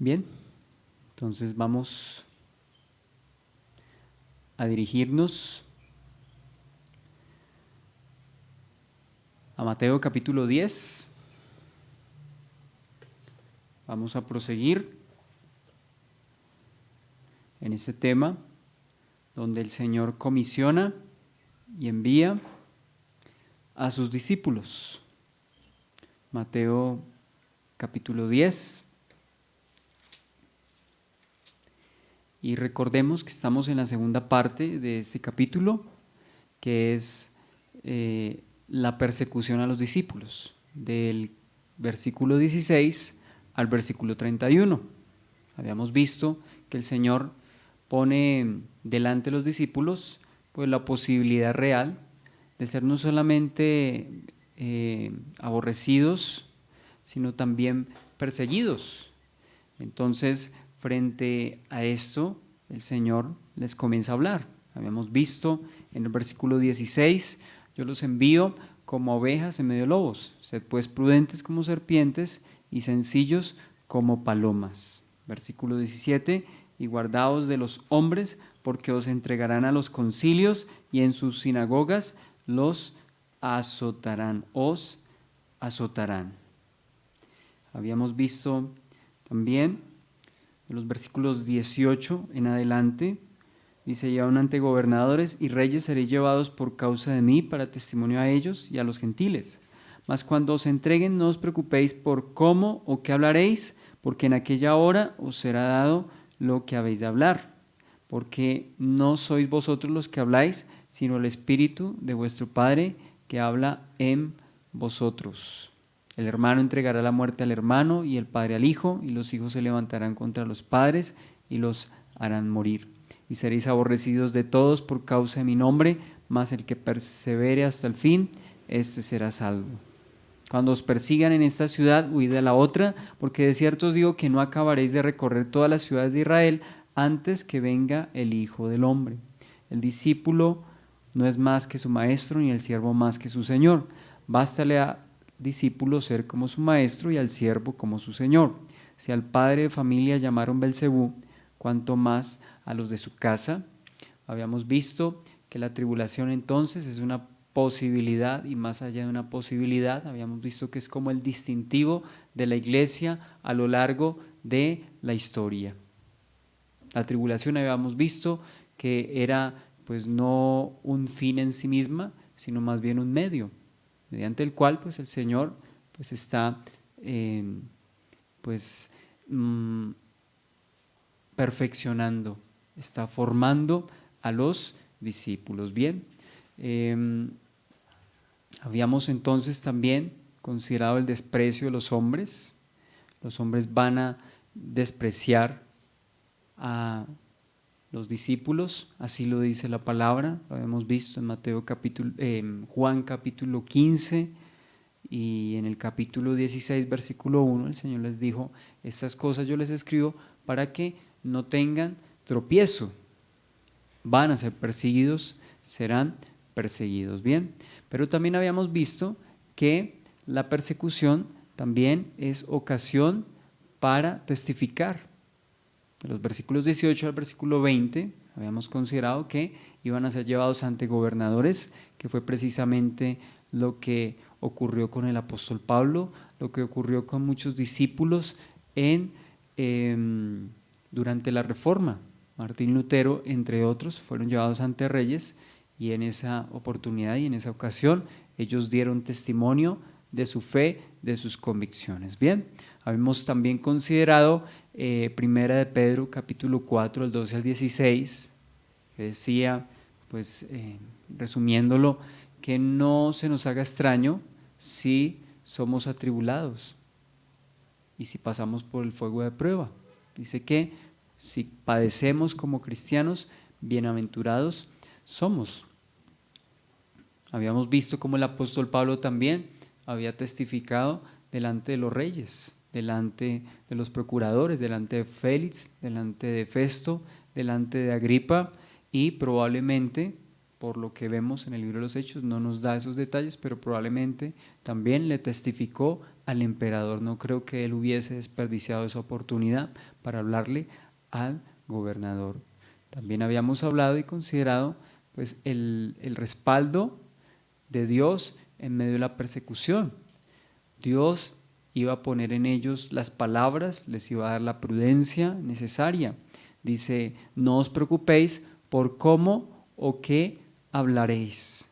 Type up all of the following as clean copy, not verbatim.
Bien, entonces vamos a dirigirnos a Mateo capítulo 10. Vamos a proseguir en este tema donde el Señor comisiona y envía a sus discípulos. Mateo capítulo 10. Y recordemos que estamos en la segunda parte de este capítulo, que es la persecución a los discípulos, del versículo 16 al versículo 31. Habíamos visto que el Señor pone delante de los discípulos pues la posibilidad real de ser no solamente aborrecidos, sino también perseguidos. Entonces, frente a esto, el Señor les comienza a hablar. Habíamos visto en el versículo 16, yo los envío como ovejas en medio de lobos. Sed pues prudentes como serpientes y sencillos como palomas. Versículo 17, y guardaos de los hombres, porque os entregarán a los concilios y en sus sinagogas los azotarán, os azotarán. Habíamos visto también de los versículos 18 en adelante, dice: y aun ante gobernadores y reyes seréis llevados por causa de mí para testimonio a ellos y a los gentiles. Mas cuando os entreguen no os preocupéis por cómo o qué hablaréis, porque en aquella hora os será dado lo que habéis de hablar, porque no sois vosotros los que habláis, sino el Espíritu de vuestro Padre que habla en vosotros. El hermano entregará la muerte al hermano y el padre al hijo, y los hijos se levantarán contra los padres y los harán morir. Y seréis aborrecidos de todos por causa de mi nombre, mas el que persevere hasta el fin, éste será salvo. Cuando os persigan en esta ciudad, huid de la otra, porque de cierto os digo que no acabaréis de recorrer todas las ciudades de Israel antes que venga el Hijo del Hombre. El discípulo no es más que su maestro, ni el siervo más que su señor. Bástale a discípulo ser como su maestro y al siervo como su señor. Si al padre de familia llamaron Belcebú, cuanto más a los de su casa. Habíamos visto que la tribulación entonces es una posibilidad, y más allá de una posibilidad, habíamos visto que es como el distintivo de la iglesia a lo largo de la historia. La tribulación habíamos visto que era pues no un fin en sí misma, sino más bien un medio, mediante el cual pues el Señor pues está pues perfeccionando, está formando a los discípulos. Bien, habíamos entonces también considerado el desprecio de los hombres. Los hombres van a despreciar a los discípulos, así lo dice la palabra, lo hemos visto en Juan capítulo 15 y en el capítulo 16 versículo 1, el Señor les dijo: estas cosas yo les escribo para que no tengan tropiezo, van a ser perseguidos, serán perseguidos. Bien, pero también habíamos visto que la persecución también es ocasión para testificar. De los versículos 18 al versículo 20 habíamos considerado que iban a ser llevados ante gobernadores, que fue precisamente lo que ocurrió con el apóstol Pablo, lo que ocurrió con muchos discípulos durante la Reforma. Martín Lutero, entre otros, fueron llevados ante reyes, y en esa oportunidad y en esa ocasión ellos dieron testimonio de su fe, de sus convicciones. Bien, habíamos también considerado Primera de Pedro, capítulo 4, el 12 al 16, que decía, pues resumiéndolo, que no se nos haga extraño si somos atribulados y si pasamos por el fuego de prueba. Dice que si padecemos como cristianos, bienaventurados somos. Habíamos visto cómo el apóstol Pablo también había testificado delante de los reyes, delante de los procuradores, delante de Félix, delante de Festo, delante de Agripa, y probablemente, por lo que vemos en el libro de los Hechos, no nos da esos detalles, pero probablemente también le testificó al emperador. No creo que él hubiese desperdiciado esa oportunidad para hablarle al gobernador. También habíamos hablado y considerado pues el respaldo de Dios en medio de la persecución. Dios iba a poner en ellos las palabras, les iba a dar la prudencia necesaria. Dice, no os preocupéis por cómo o qué hablaréis.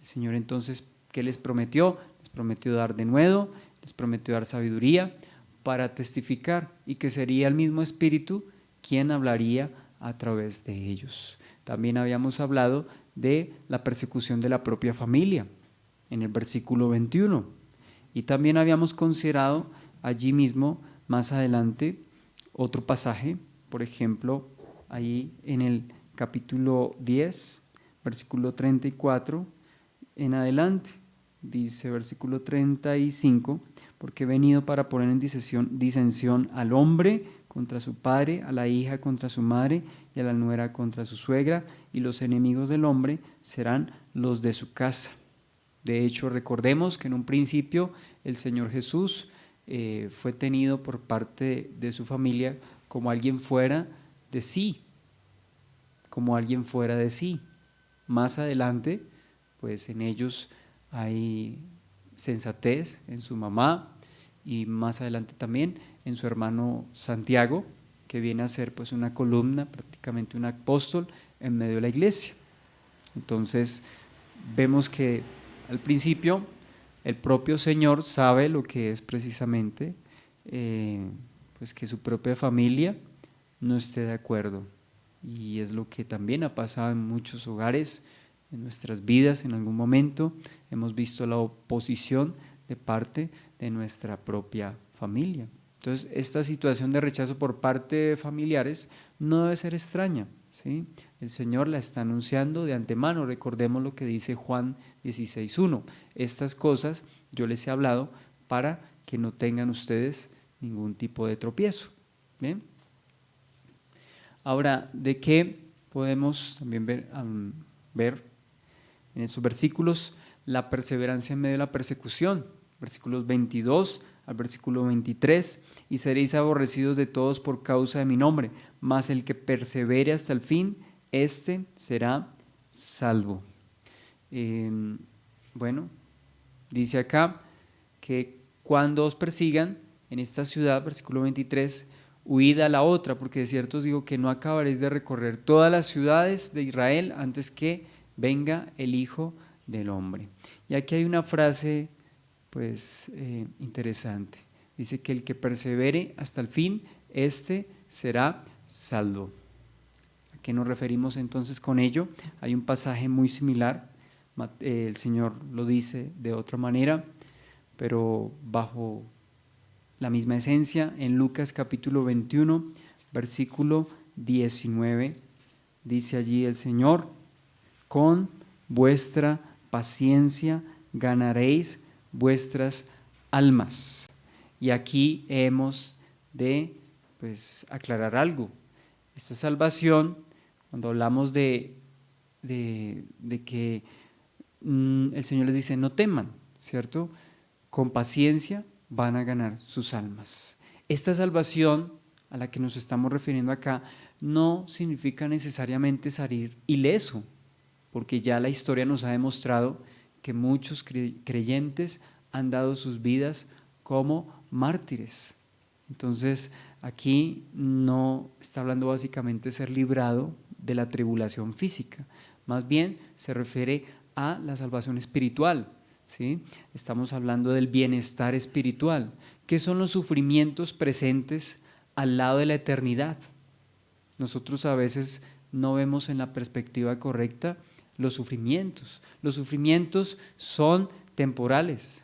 El Señor entonces, ¿qué les prometió? Les prometió dar denuedo, les prometió dar sabiduría para testificar, y que sería el mismo Espíritu quien hablaría a través de ellos. También habíamos hablado de la persecución de la propia familia en el versículo 21, y también habíamos considerado allí mismo más adelante otro pasaje, por ejemplo, ahí en el capítulo 10, versículo 34 en adelante. Dice versículo 35, porque he venido para poner en disensión al hombre contra su padre, a la hija contra su madre y a la nuera contra su suegra, y los enemigos del hombre serán los de su casa. De hecho, recordemos que en un principio el Señor Jesús fue tenido por parte de su familia como alguien fuera de sí, como alguien fuera de sí. Más adelante, pues en ellos hay sensatez, en su mamá, y más adelante también en su hermano Santiago, que viene a ser pues una columna, prácticamente un apóstol en medio de la iglesia. Entonces vemos que al principio el propio Señor sabe lo que es precisamente pues que su propia familia no esté de acuerdo, y es lo que también ha pasado en muchos hogares, en nuestras vidas. En algún momento hemos visto la oposición de parte de nuestra propia familia. Entonces, esta situación de rechazo por parte de familiares no debe ser extraña, ¿sí? El Señor la está anunciando de antemano. Recordemos lo que dice Juan 16:1. Estas cosas yo les he hablado para que no tengan ustedes ningún tipo de tropiezo. ¿Bien? Ahora, ¿de qué podemos también ver en esos versículos? La perseverancia en medio de la persecución. Versículos 22 al versículo 23. Y seréis aborrecidos de todos por causa de mi nombre, mas el que persevere hasta el fin, éste será salvo. Bueno, dice acá que cuando os persigan en esta ciudad, versículo 23, huid a la otra, porque de cierto os digo que no acabaréis de recorrer todas las ciudades de Israel antes que venga el Hijo del Hombre. Y aquí hay una frase pues interesante. Dice que el que persevere hasta el fin, este será salvo. ¿A qué nos referimos entonces con ello? Hay un pasaje muy similar, el Señor lo dice de otra manera, pero bajo la misma esencia. En Lucas capítulo 21, versículo 19, dice allí el Señor: con vuestra paciencia ganaréis vuestras almas. Y aquí hemos de pues aclarar algo. Esta salvación, cuando hablamos de que el Señor les dice no teman, ¿cierto? Con paciencia van a ganar sus almas. Esta salvación a la que nos estamos refiriendo acá no significa necesariamente salir ileso, porque ya la historia nos ha demostrado que muchos creyentes han dado sus vidas como mártires. Entonces, aquí no está hablando básicamente de ser librado de la tribulación física, más bien se refiere a la salvación espiritual, ¿sí? Estamos hablando del bienestar espiritual, que son los sufrimientos presentes al lado de la eternidad. Nosotros a veces no vemos en la perspectiva correcta los sufrimientos. Los sufrimientos son temporales.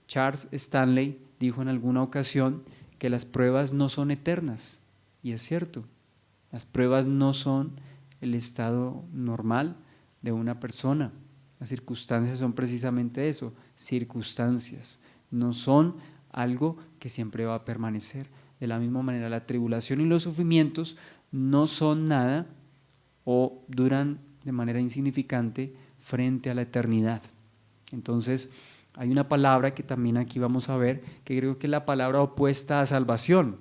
Charles Stanley dijo en alguna ocasión que las pruebas no son eternas, y es cierto, las pruebas no son el estado normal de una persona. Las circunstancias son precisamente eso, circunstancias, no son algo que siempre va a permanecer. De la misma manera, la tribulación y los sufrimientos no son nada o duran de manera insignificante frente a la eternidad. Entonces, Hay una palabra que también aquí vamos a ver, que creo que es la palabra opuesta a salvación,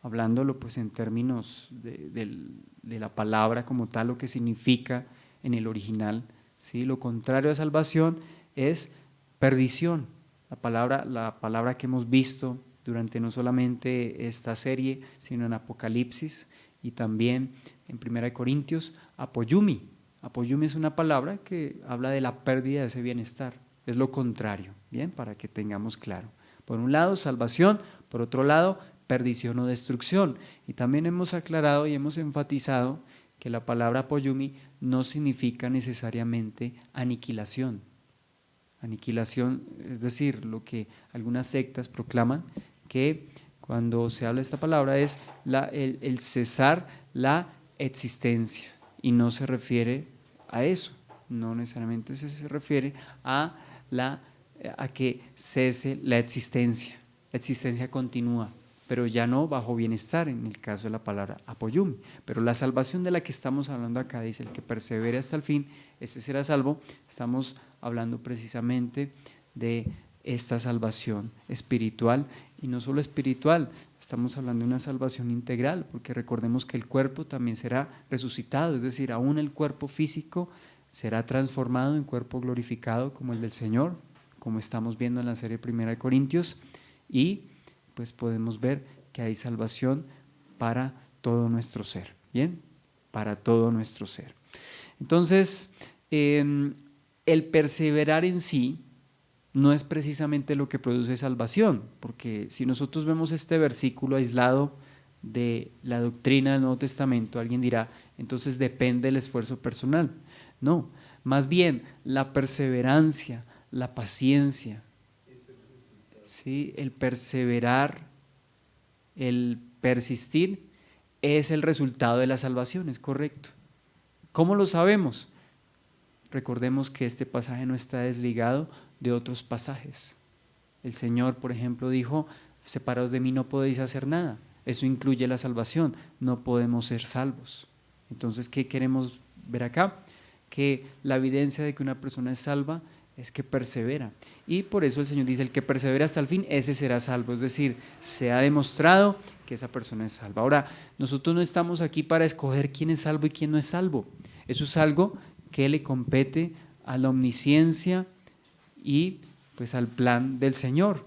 hablándolo pues en términos de la palabra como tal, lo que significa en el original, ¿sí? Lo contrario a salvación es perdición. La palabra que hemos visto durante no solamente esta serie, sino en Apocalipsis y también en 1 Corintios, apoyumi. Apoyumi es una palabra que habla de la pérdida de ese bienestar, es lo contrario, bien, para que tengamos claro. Por un lado, salvación, por otro lado, perdición o destrucción. Y también hemos aclarado y hemos enfatizado que la palabra apoyumi no significa necesariamente aniquilación. Aniquilación, es decir, lo que algunas sectas proclaman, que cuando se habla de esta palabra es el cesar la existencia, y no se refiere a eso, no necesariamente se refiere a que cese la existencia continúa, pero ya no bajo bienestar en el caso de la palabra apoyum. Pero la salvación de la que estamos hablando acá dice: el que persevere hasta el fin, ese será salvo. Estamos hablando precisamente de esta salvación espiritual, y no solo espiritual, estamos hablando de una salvación integral, porque recordemos que el cuerpo también será resucitado, es decir, aún el cuerpo físico será transformado en cuerpo glorificado como el del Señor, como estamos viendo en la serie 1 Corintios, y pues podemos ver que hay salvación para todo nuestro ser, ¿bien? Para todo nuestro ser. Entonces, el perseverar en sí no es precisamente lo que produce salvación, porque si nosotros vemos este versículo aislado de la doctrina del Nuevo Testamento, alguien dirá: entonces depende del esfuerzo personal. No, más bien la perseverancia, la paciencia, ¿sí? El perseverar, el persistir es el resultado de la salvación, es correcto. ¿Cómo lo sabemos? Recordemos que este pasaje no está desligado de otros pasajes. El Señor, por ejemplo, dijo: separados de mí no podéis hacer nada. Eso incluye la salvación, no podemos ser salvos. Entonces, ¿qué queremos ver acá? Que la evidencia de que una persona es salva es que persevera, y por eso el Señor dice: el que persevera hasta el fin, ese será salvo. Es decir, se ha demostrado que esa persona es salva. Ahora, nosotros no estamos aquí para escoger quién es salvo y quién no es salvo. Eso es algo que le compete a la omnisciencia y pues al plan del Señor.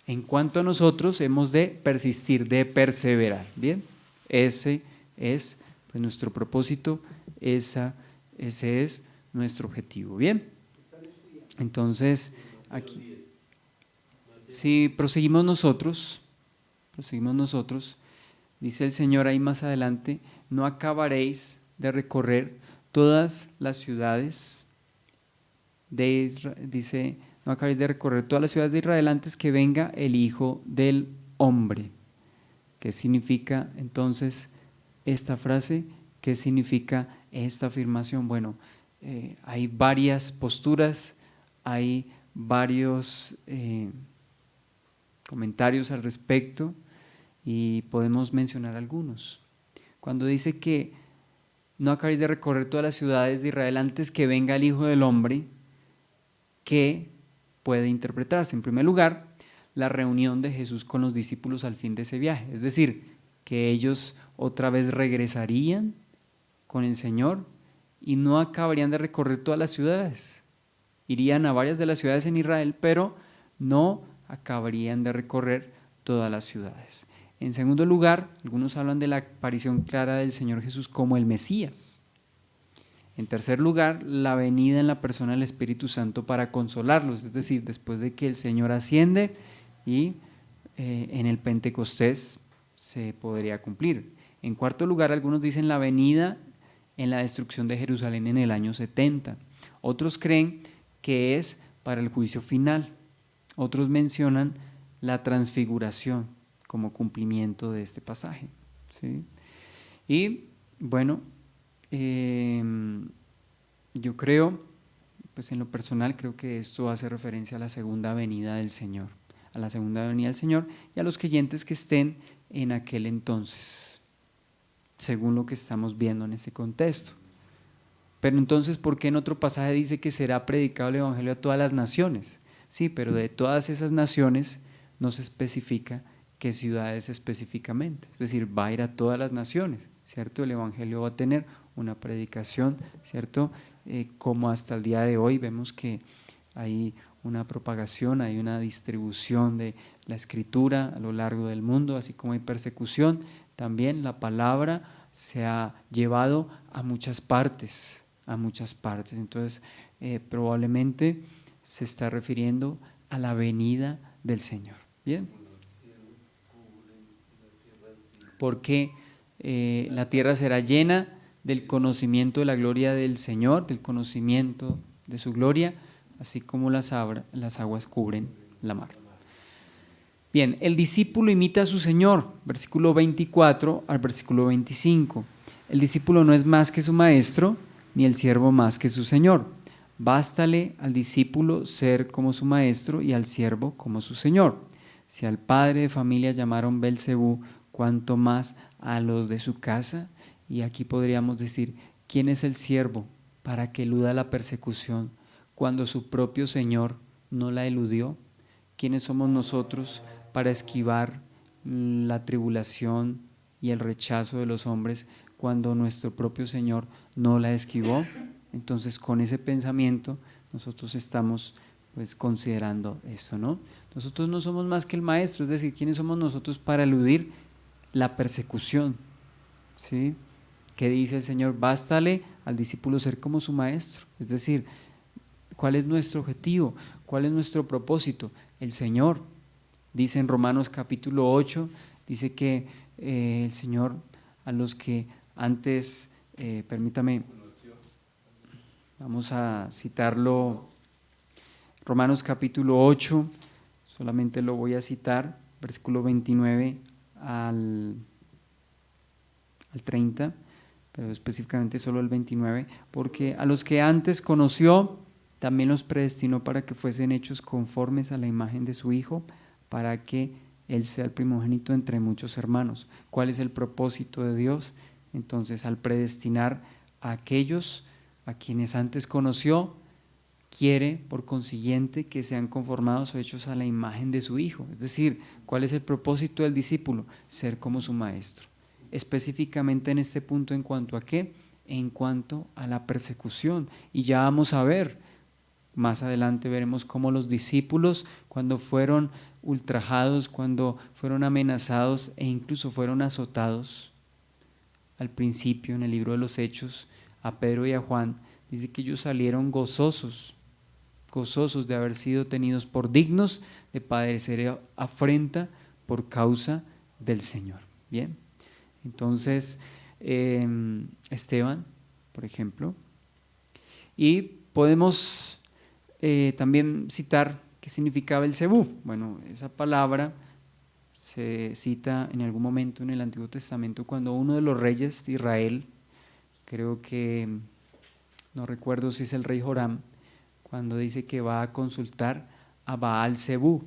En cuanto a nosotros, hemos de persistir, de perseverar. Bien, ese es pues nuestro propósito, ese es nuestro objetivo. Bien, entonces aquí, si proseguimos nosotros, dice el Señor ahí más adelante: no acabaréis de recorrer todas las ciudades de Israel, dice, no acabaréis de recorrer todas las ciudades de Israel antes que venga el Hijo del Hombre. ¿Qué significa entonces esta frase? ¿Qué significa esta afirmación? Bueno, hay varias posturas, hay varios comentarios al respecto, y podemos mencionar algunos. Cuando dice que no acabéis de recorrer todas las ciudades de Israel antes que venga el Hijo del Hombre, ¿qué puede interpretarse? En primer lugar, la reunión de Jesús con los discípulos al fin de ese viaje, es decir, que ellos otra vez regresarían con el Señor y no acabarían de recorrer todas las ciudades. Irían a varias de las ciudades en Israel, pero no acabarían de recorrer todas las ciudades. En segundo lugar, algunos hablan de la aparición clara del Señor Jesús como el Mesías. En tercer lugar, la venida en la persona del Espíritu Santo para consolarlos, es decir, después de que el Señor asciende y en el Pentecostés se podría cumplir. En cuarto lugar, algunos dicen la venida en la destrucción de Jerusalén en el año 70. Otros creen que es para el juicio final. Otros mencionan la transfiguración como cumplimiento de este pasaje, ¿sí? Y bueno, yo creo, pues en lo personal creo que esto hace referencia a la segunda venida del Señor, a la segunda venida del Señor y a los creyentes que estén en aquel entonces, según lo que estamos viendo en este contexto. Pero entonces, ¿por qué en otro pasaje dice que será predicado el Evangelio a todas las naciones? Sí, pero de todas esas naciones no se especifica qué ciudades específicamente. Es decir, va a ir a todas las naciones, ¿cierto? El Evangelio va a tener una predicación, ¿cierto? Como hasta el día de hoy vemos que hay una propagación, hay una distribución de la Escritura a lo largo del mundo, así como hay persecución, también la palabra se ha llevado a muchas partes, a muchas partes. Entonces, probablemente se está refiriendo a la venida del Señor. Bien. Porque la tierra será llena del conocimiento de la gloria del Señor, del conocimiento de su gloria, así como las aguas cubren la mar. Bien, el discípulo imita a su Señor, versículo 24 al versículo 25. El discípulo no es más que su maestro, ni el siervo más que su Señor. Bástale al discípulo ser como su maestro y al siervo como su Señor. Si al padre de familia llamaron Belcebú, cuánto más a los de su casa. Y aquí podríamos decir, ¿quién es el siervo para que eluda la persecución cuando su propio Señor no la eludió? ¿Quiénes somos nosotros para esquivar la tribulación y el rechazo de los hombres cuando nuestro propio Señor no la esquivó? Entonces, con ese pensamiento nosotros estamos pues considerando esto, ¿no? Nosotros no somos más que el maestro, es decir, ¿quiénes somos nosotros para eludir la persecución? ¿Sí? ¿Qué dice el Señor? Bástale al discípulo ser como su maestro, es decir, ¿cuál es nuestro objetivo? ¿Cuál es nuestro propósito? El Señor. Dice en Romanos capítulo 8, dice que el Señor a los que antes, permítame, vamos a citarlo, Romanos capítulo 8, solamente lo voy a citar, versículo 29 al 30, pero específicamente solo el 29, porque a los que antes conoció, también los predestinó para que fuesen hechos conformes a la imagen de su Hijo, para que Él sea el primogénito entre muchos hermanos. ¿Cuál es el propósito de Dios? Entonces, al predestinar a aquellos a quienes antes conoció, quiere, por consiguiente, que sean conformados o hechos a la imagen de su Hijo. Es decir, ¿cuál es el propósito del discípulo? Ser como su maestro. Específicamente en este punto, ¿en cuanto a qué? En cuanto a la persecución. Y ya vamos a ver, más adelante veremos cómo los discípulos, cuando fueron ultrajados, cuando fueron amenazados e incluso fueron azotados, al principio en el libro de los Hechos, a Pedro y a Juan, dice que ellos salieron gozosos de haber sido tenidos por dignos de padecer afrenta por causa del Señor. Bien, entonces Esteban, por ejemplo, y podemos también citar qué significaba Belcebú. Bueno, esa palabra se cita en algún momento en el Antiguo Testamento cuando uno de los reyes de Israel, creo que, no recuerdo si es el rey Joram, cuando dice que va a consultar a Baal-Zebú.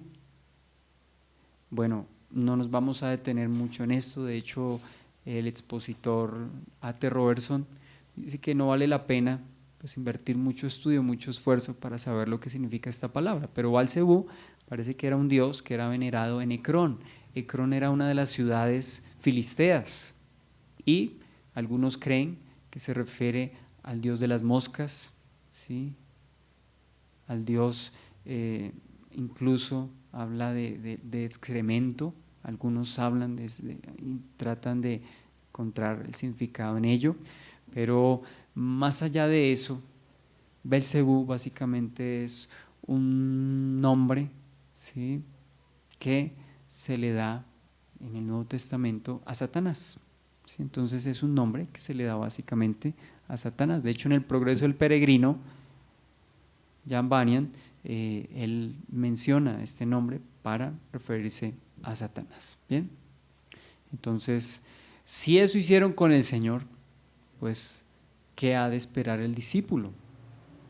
Bueno, no nos vamos a detener mucho en esto, de hecho el expositor A.T. Robertson dice que no vale la pena pues invertir mucho estudio, mucho esfuerzo para saber lo que significa esta palabra, pero Baal-Zebú parece que era un dios que era venerado en Ecrón. Ecrón era una de las ciudades filisteas y algunos creen que se refiere al dios de las moscas, ¿sí? Al dios, incluso habla de excremento, algunos hablan y tratan de encontrar el significado en ello, pero más allá de eso, Belcebú básicamente es un nombre, ¿sí?, que se le da en el Nuevo Testamento a Satanás, ¿sí? Entonces es un nombre que se le da básicamente a Satanás. De hecho, en el Progreso del Peregrino, Jan Bunyan, él menciona este nombre para referirse a Satanás. Bien, entonces, si eso hicieron con el Señor, pues, ¿qué ha de esperar el discípulo?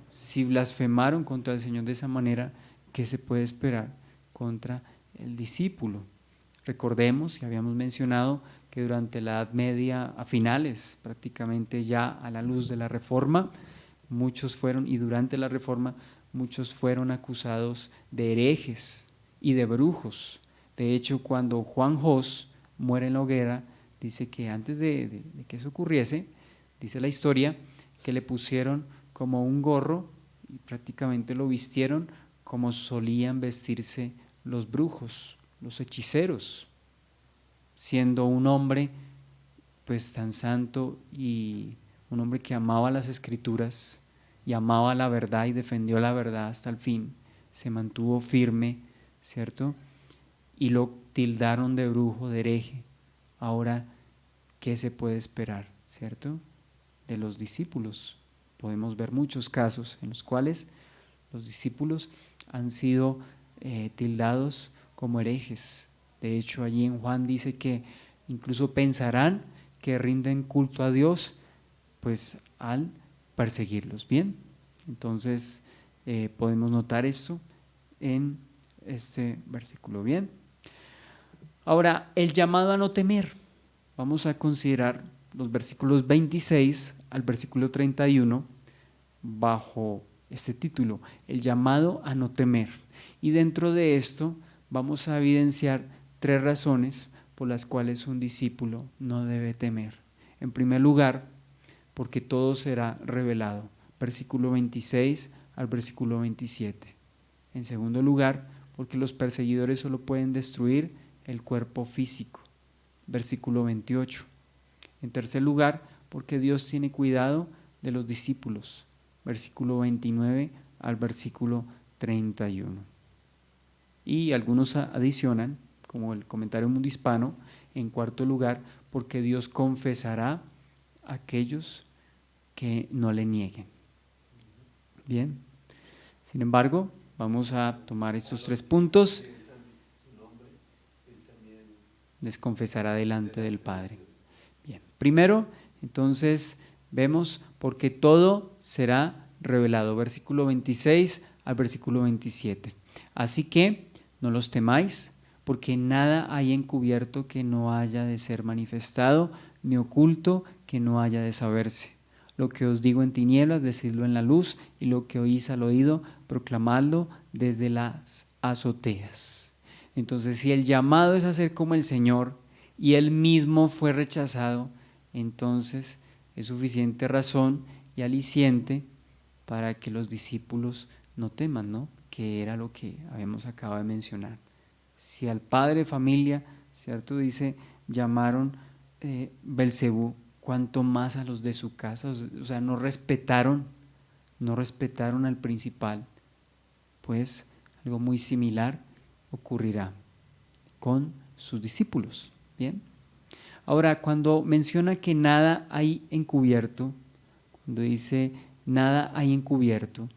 Si blasfemaron contra el Señor de esa manera, ¿qué se puede esperar contra el discípulo? Recordemos, y habíamos mencionado, que durante la Edad Media, a finales, prácticamente ya a la luz de la Reforma, muchos fueron, y durante la Reforma, muchos fueron acusados de herejes y de brujos. De hecho, cuando Juan Hus muere en la hoguera, dice que antes de que eso ocurriese, dice la historia, que le pusieron como un gorro y prácticamente lo vistieron como solían vestirse los brujos, los hechiceros, siendo un hombre pues tan santo y un hombre que amaba las escrituras y amaba la verdad y defendió la verdad hasta el fin, se mantuvo firme, ¿cierto? Y lo tildaron de brujo, de hereje. Ahora, ¿qué se puede esperar, cierto? De los discípulos. Podemos ver muchos casos en los cuales los discípulos han sido tildados como herejes. De hecho, allí en Juan dice que incluso pensarán que rinden culto a Dios, pues al perseguirlos. Bien, entonces podemos notar esto en este versículo. Bien, ahora el llamado a no temer. Vamos a considerar los versículos 26 al versículo 31 bajo este título, el llamado a no temer. Y dentro de esto vamos a evidenciar 3 razones por las cuales un discípulo no debe temer. En primer lugar, porque todo será revelado, versículo 26 al versículo 27. En segundo lugar, porque los perseguidores solo pueden destruir el cuerpo físico, versículo 28. En tercer lugar, porque Dios tiene cuidado de los discípulos, versículo 29 al versículo 31. Y algunos adicionan, como el comentario Mundo Hispano, en cuarto lugar, porque Dios confesará a aquellos que no le nieguen. Bien, sin embargo, vamos a tomar estos 3 puntos. Les confesará delante del Padre. Bien, primero, entonces, vemos porque todo será revelado, versículo 26 al versículo 27. Así que no los temáis, porque nada hay encubierto que no haya de ser manifestado, ni oculto que no haya de saberse. Lo que os digo en tinieblas, decidlo en la luz, y lo que oís al oído, proclamadlo desde las azoteas. Entonces, si el llamado es a ser como el Señor y Él mismo fue rechazado, entonces es suficiente razón y aliciente para que los discípulos no teman, ¿no? Que era lo que habíamos acabado de mencionar. Si al padre de familia, ¿cierto? Dice, llamaron Belcebú, cuanto más a los de su casa, o sea, no respetaron al principal, pues algo muy similar ocurrirá con sus discípulos. Bien. Ahora, cuando menciona que nada hay encubierto, cuando dice nada hay encubierto,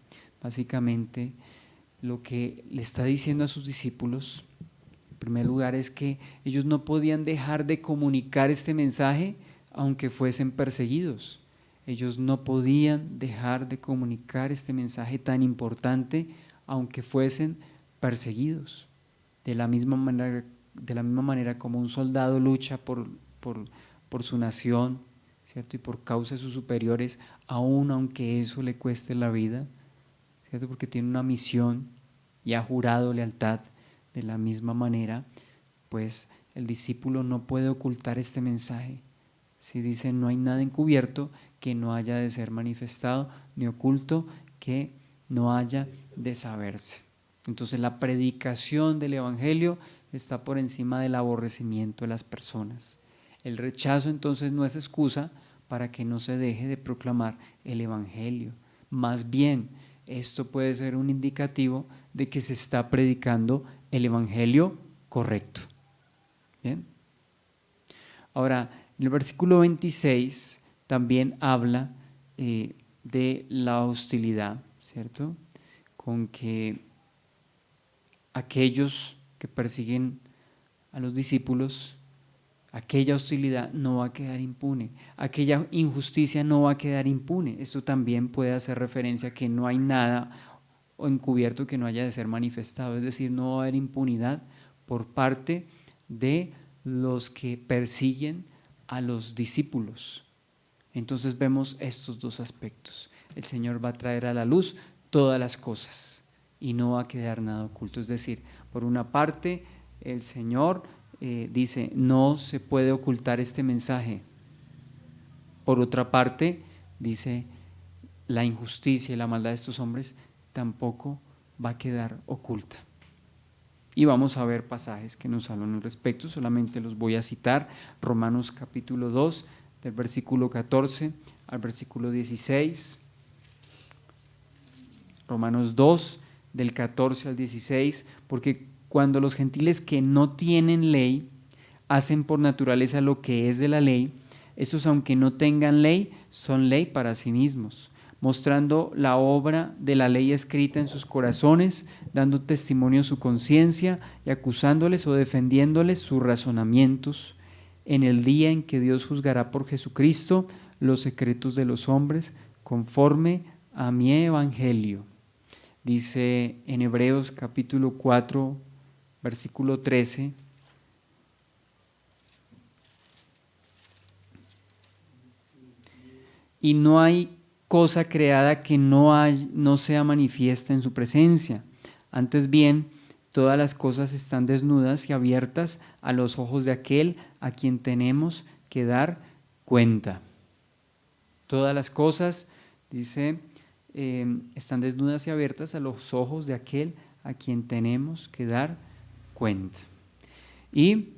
básicamente lo que le está diciendo a sus discípulos, en primer lugar, es que ellos no podían dejar de comunicar este mensaje aunque fuesen perseguidos. Ellos no podían dejar de comunicar este mensaje tan importante aunque fuesen perseguidos. De la misma manera como un soldado lucha por su nación, ¿cierto? Y por causa de sus superiores, aun aunque eso le cueste la vida, ¿cierto? Porque tiene una misión y ha jurado lealtad. De la misma manera, pues el discípulo no puede ocultar este mensaje. Si dice no hay nada encubierto que no haya de ser manifestado, ni oculto que no haya de saberse. Entonces la predicación del evangelio está por encima del aborrecimiento de las personas. El rechazo entonces no es excusa para que no se deje de proclamar el evangelio. Más bien, esto puede ser un indicativo de que se está predicando el evangelio correcto. Bien. Ahora, en el versículo 26 también habla de la hostilidad, ¿cierto? Con que aquellos que persiguen a los discípulos, aquella hostilidad no va a quedar impune, aquella injusticia no va a quedar impune. Esto también puede hacer referencia a que no hay nada encubierto que no haya de ser manifestado, es decir, no va a haber impunidad por parte de los que persiguen a los discípulos. Entonces vemos estos 2 aspectos. el Señor va a traer a la luz todas las cosas y no va a quedar nada oculto. Es decir, por una parte, el Señor dice, no se puede ocultar este mensaje. Por otra parte, dice, la injusticia y la maldad de estos hombres tampoco va a quedar oculta. Y vamos a ver pasajes que nos hablan al respecto, solamente los voy a citar. Romanos capítulo 2, del versículo 14 al versículo 16. Romanos 2, del 14 al 16, porque cuando los gentiles que no tienen ley hacen por naturaleza lo que es de la ley, estos, aunque no tengan ley, son ley para sí mismos, mostrando la obra de la ley escrita en sus corazones, dando testimonio a su conciencia y acusándoles o defendiéndoles sus razonamientos en el día en que Dios juzgará por Jesucristo los secretos de los hombres, conforme a mi evangelio. Dice en Hebreos capítulo 4, versículo 13, y no hay cosa creada que no sea manifiesta en su presencia. Antes bien, todas las cosas están desnudas y abiertas a los ojos de aquel a quien tenemos que dar cuenta. Todas las cosas, dice, están desnudas y abiertas a los ojos de aquel a quien tenemos que dar cuenta. Y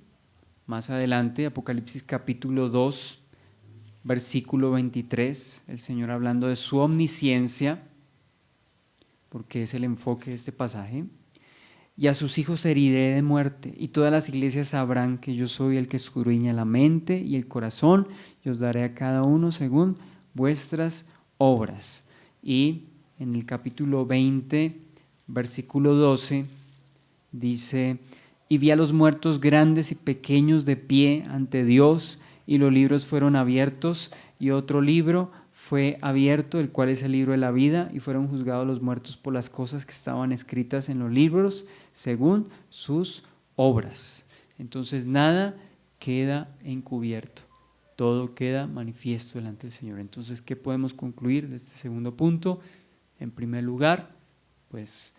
más adelante, Apocalipsis capítulo 2, versículo 23, el Señor hablando de su omnisciencia, porque es el enfoque de este pasaje. Y a sus hijos heriré de muerte, y todas las iglesias sabrán que yo soy el que escudriña la mente y el corazón, y os daré a cada uno según vuestras obras. Y en el capítulo 20, versículo 12, dice, y vi a los muertos grandes y pequeños de pie ante Dios, y los libros fueron abiertos, y otro libro fue abierto, el cual es el libro de la vida, y fueron juzgados los muertos por las cosas que estaban escritas en los libros, según sus obras. Entonces nada queda encubierto, todo queda manifiesto delante del Señor. Entonces, ¿qué podemos concluir de este segundo punto? En primer lugar, pues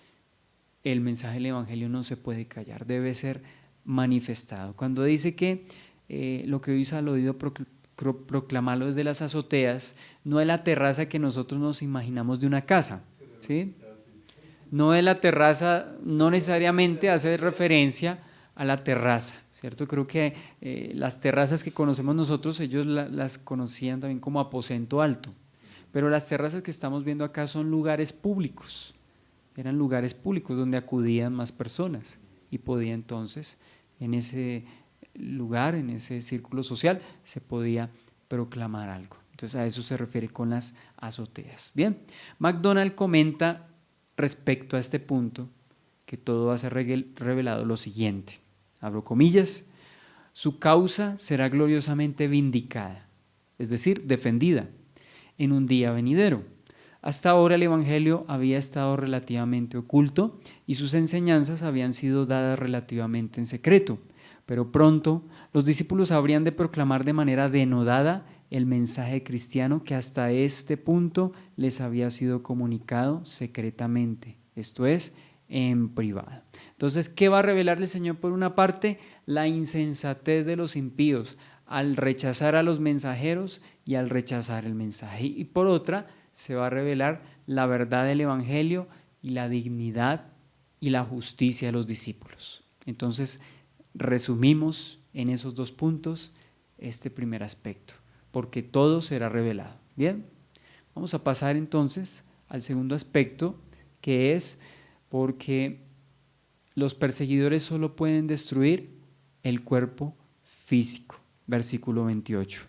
el mensaje del Evangelio no se puede callar, debe ser manifestado. Cuando dice que lo que hoy se ha oído proclamarlo desde las azoteas, no es la terraza que nosotros nos imaginamos de una casa, ¿sí? No es la terraza, no necesariamente hace referencia a la terraza, ¿cierto? Creo que las terrazas que conocemos nosotros, ellos las conocían también como aposento alto, pero las terrazas que estamos viendo acá son lugares públicos, eran lugares públicos donde acudían más personas y podía entonces en ese lugar, en ese círculo social, se podía proclamar algo. Entonces a eso se refiere con las azoteas. Bien, MacDonald comenta respecto a este punto que todo va a ser revelado lo siguiente, abro comillas, su causa será gloriosamente vindicada, es decir, defendida en un día venidero. Hasta ahora el Evangelio había estado relativamente oculto y sus enseñanzas habían sido dadas relativamente en secreto, pero pronto los discípulos habrían de proclamar de manera denodada el mensaje cristiano que hasta este punto les había sido comunicado secretamente, esto es, en privado. Entonces, ¿qué va a revelar el Señor? Por una parte, la insensatez de los impíos al rechazar a los mensajeros y al rechazar el mensaje. Y por otra, se va a revelar la verdad del Evangelio y la dignidad y la justicia de los discípulos. Entonces, resumimos en esos dos puntos este primer aspecto, porque todo será revelado. Bien, vamos a pasar entonces al segundo aspecto, que es porque los perseguidores solo pueden destruir el cuerpo físico. Versículo 28.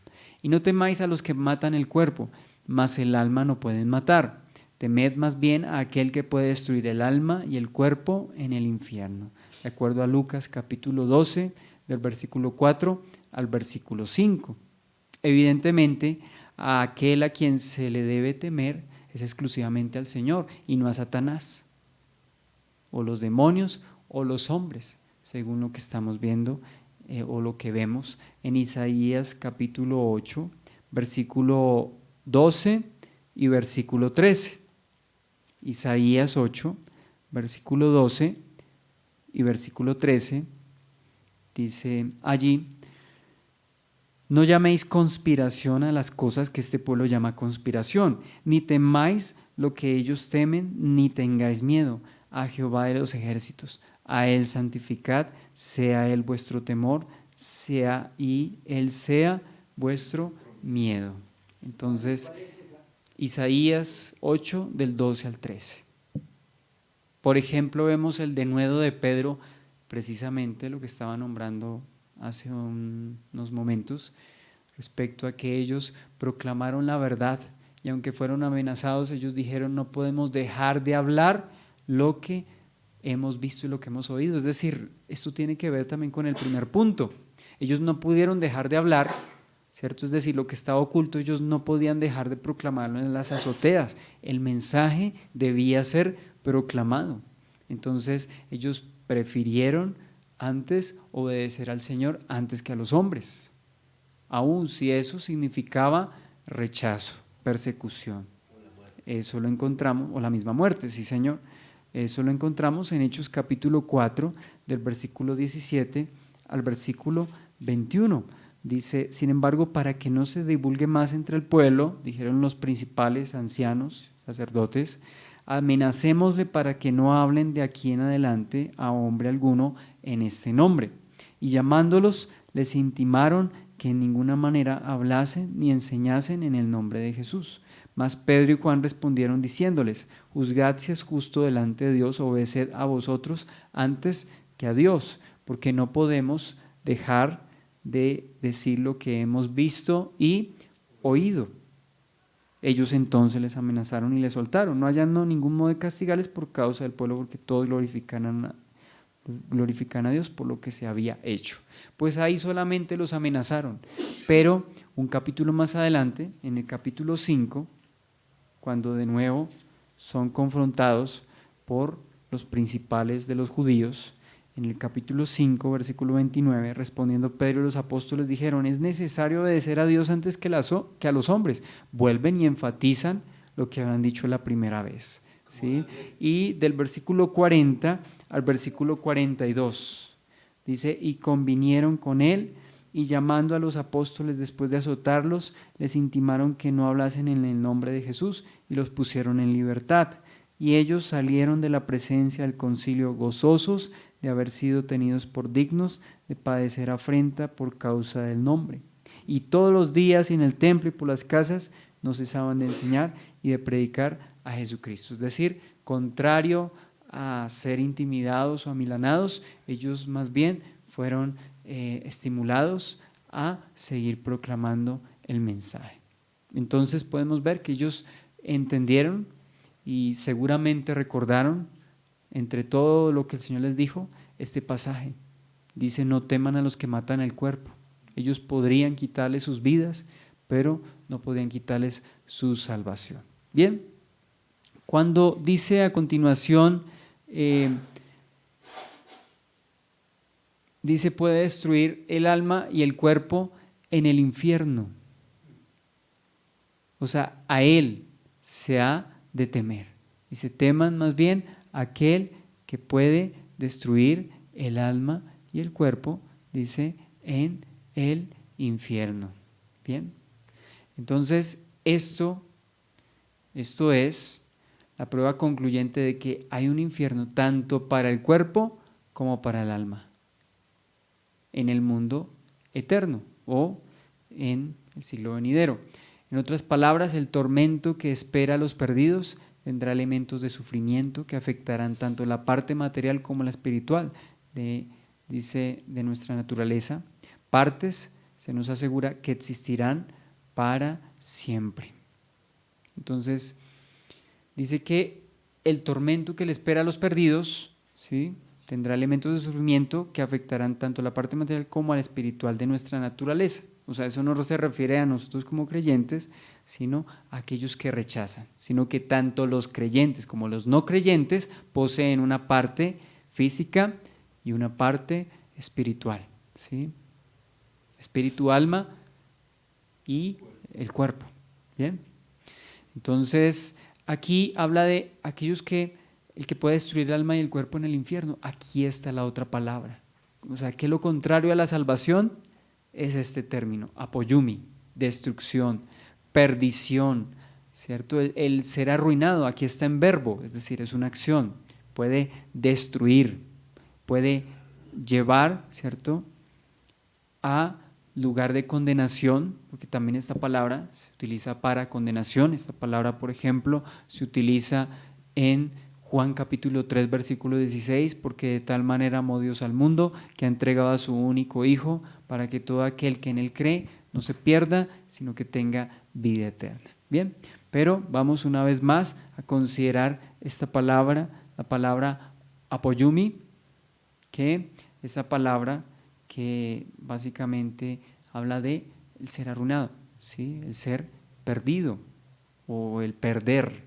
Y no temáis a los que matan el cuerpo, mas el alma no pueden matar. Temed más bien a aquel que puede destruir el alma y el cuerpo en el infierno. De acuerdo a Lucas capítulo 12, del versículo 4 al versículo 5. Evidentemente, a aquel a quien se le debe temer es exclusivamente al Señor y no a Satanás, o los demonios, o los hombres, según lo que estamos viendo o lo que vemos en Isaías capítulo 8, versículo 12 y versículo 13. Isaías 8, versículo 12 y versículo 13, dice allí: no llaméis conspiración a las cosas que este pueblo llama conspiración, ni temáis lo que ellos temen, ni tengáis miedo. A Jehová de los ejércitos, a Él santificad, sea Él vuestro temor, y Él sea vuestro miedo. Entonces, Isaías 8, del 12 al 13. Por ejemplo, vemos el denuedo de Pedro, precisamente lo que estaba nombrando hace unos momentos, respecto a que ellos proclamaron la verdad y aunque fueron amenazados, ellos dijeron: no podemos dejar de hablar lo que hemos visto y lo que hemos oído. Es decir, esto tiene que ver también con el primer punto. Ellos no pudieron dejar de hablar, ¿cierto? Es decir, lo que estaba oculto, ellos no podían dejar de proclamarlo en las azoteas. El mensaje debía ser proclamado. Entonces, ellos prefirieron antes obedecer al Señor antes que a los hombres, aun si eso significaba rechazo, persecución. Eso lo encontramos, o la misma muerte, sí Señor. Eso lo encontramos en Hechos capítulo 4, del versículo 17 al versículo 21. Dice: sin embargo, para que no se divulgue más entre el pueblo, dijeron los principales ancianos, sacerdotes, amenacémosle para que no hablen de aquí en adelante a hombre alguno en este nombre. Y llamándolos, les intimaron que en ninguna manera hablasen ni enseñasen en el nombre de Jesús. Mas Pedro y Juan respondieron diciéndoles: juzgad si es justo delante de Dios obedecer a vosotros antes que a Dios, porque no podemos dejar de decir lo que hemos visto y oído. Ellos entonces les amenazaron y les soltaron, no hallando ningún modo de castigarles por causa del pueblo, porque todos glorifican a Dios por lo que se había hecho. Pues ahí solamente los amenazaron, pero un capítulo más adelante, en el capítulo 5, cuando de nuevo son confrontados por los principales de los judíos, en el capítulo 5, versículo 29, respondiendo Pedro y los apóstoles dijeron: es necesario obedecer a Dios antes que a los hombres. Vuelven y enfatizan lo que habían dicho la primera vez, ¿sí? Y del versículo 40 al versículo 42, dice: y convinieron con él, y llamando a los apóstoles después de azotarlos, les intimaron que no hablasen en el nombre de Jesús, y los pusieron en libertad. Y ellos salieron de la presencia del concilio gozosos de haber sido tenidos por dignos de padecer afrenta por causa del nombre. Y todos los días en el templo y por las casas no cesaban de enseñar y de predicar a Jesucristo. Es decir, contrario a ser intimidados o amilanados, ellos más bien fueron estimulados a seguir proclamando el mensaje. Entonces podemos ver que ellos entendieron y seguramente recordaron, entre todo lo que el Señor les dijo, este pasaje. Dice: no teman a los que matan el cuerpo. Ellos podrían quitarles sus vidas, pero no podían quitarles su salvación. Bien, cuando dice a continuación, dice: puede destruir el alma y el cuerpo en el infierno. O sea, a él se ha de temer. Dice: teman más bien a aquel que puede destruir el alma y el cuerpo, dice, en el infierno. Bien, entonces esto es la prueba concluyente de que hay un infierno tanto para el cuerpo como para el alma en el mundo eterno o en el siglo venidero. En otras palabras, el tormento que espera a los perdidos tendrá elementos de sufrimiento que afectarán tanto la parte material como la espiritual de nuestra naturaleza. Partes, se nos asegura, que existirán para siempre. Entonces, dice que el tormento que le espera a los perdidos, ¿sí?, tendrá elementos de sufrimiento que afectarán tanto la parte material como a la espiritual de nuestra naturaleza. O sea, eso no se refiere a nosotros como creyentes, sino a aquellos que rechazan, sino que tanto los creyentes como los no creyentes poseen una parte física y una parte espiritual, ¿sí? Espíritu, alma y el cuerpo. Bien, Entonces, aquí habla de aquellos que, el que puede destruir el alma y el cuerpo en el infierno. Aquí está la otra palabra. O sea, que lo contrario a la salvación es este término, apoyumi, destrucción, perdición, ¿cierto? El ser arruinado, aquí está en verbo, es decir, es una acción, puede destruir, puede llevar, ¿cierto?, a lugar de condenación, porque también esta palabra se utiliza para condenación. Esta palabra, por ejemplo, se utiliza en Juan capítulo 3, versículo 16, porque de tal manera amó Dios al mundo que ha entregado a su único Hijo para que todo aquel que en él cree no se pierda, sino que tenga vida eterna. Bien, pero vamos una vez más a considerar esta palabra, la palabra apoyumi, que esa palabra que básicamente habla de el ser arruinado, ¿sí? El ser perdido o el perder,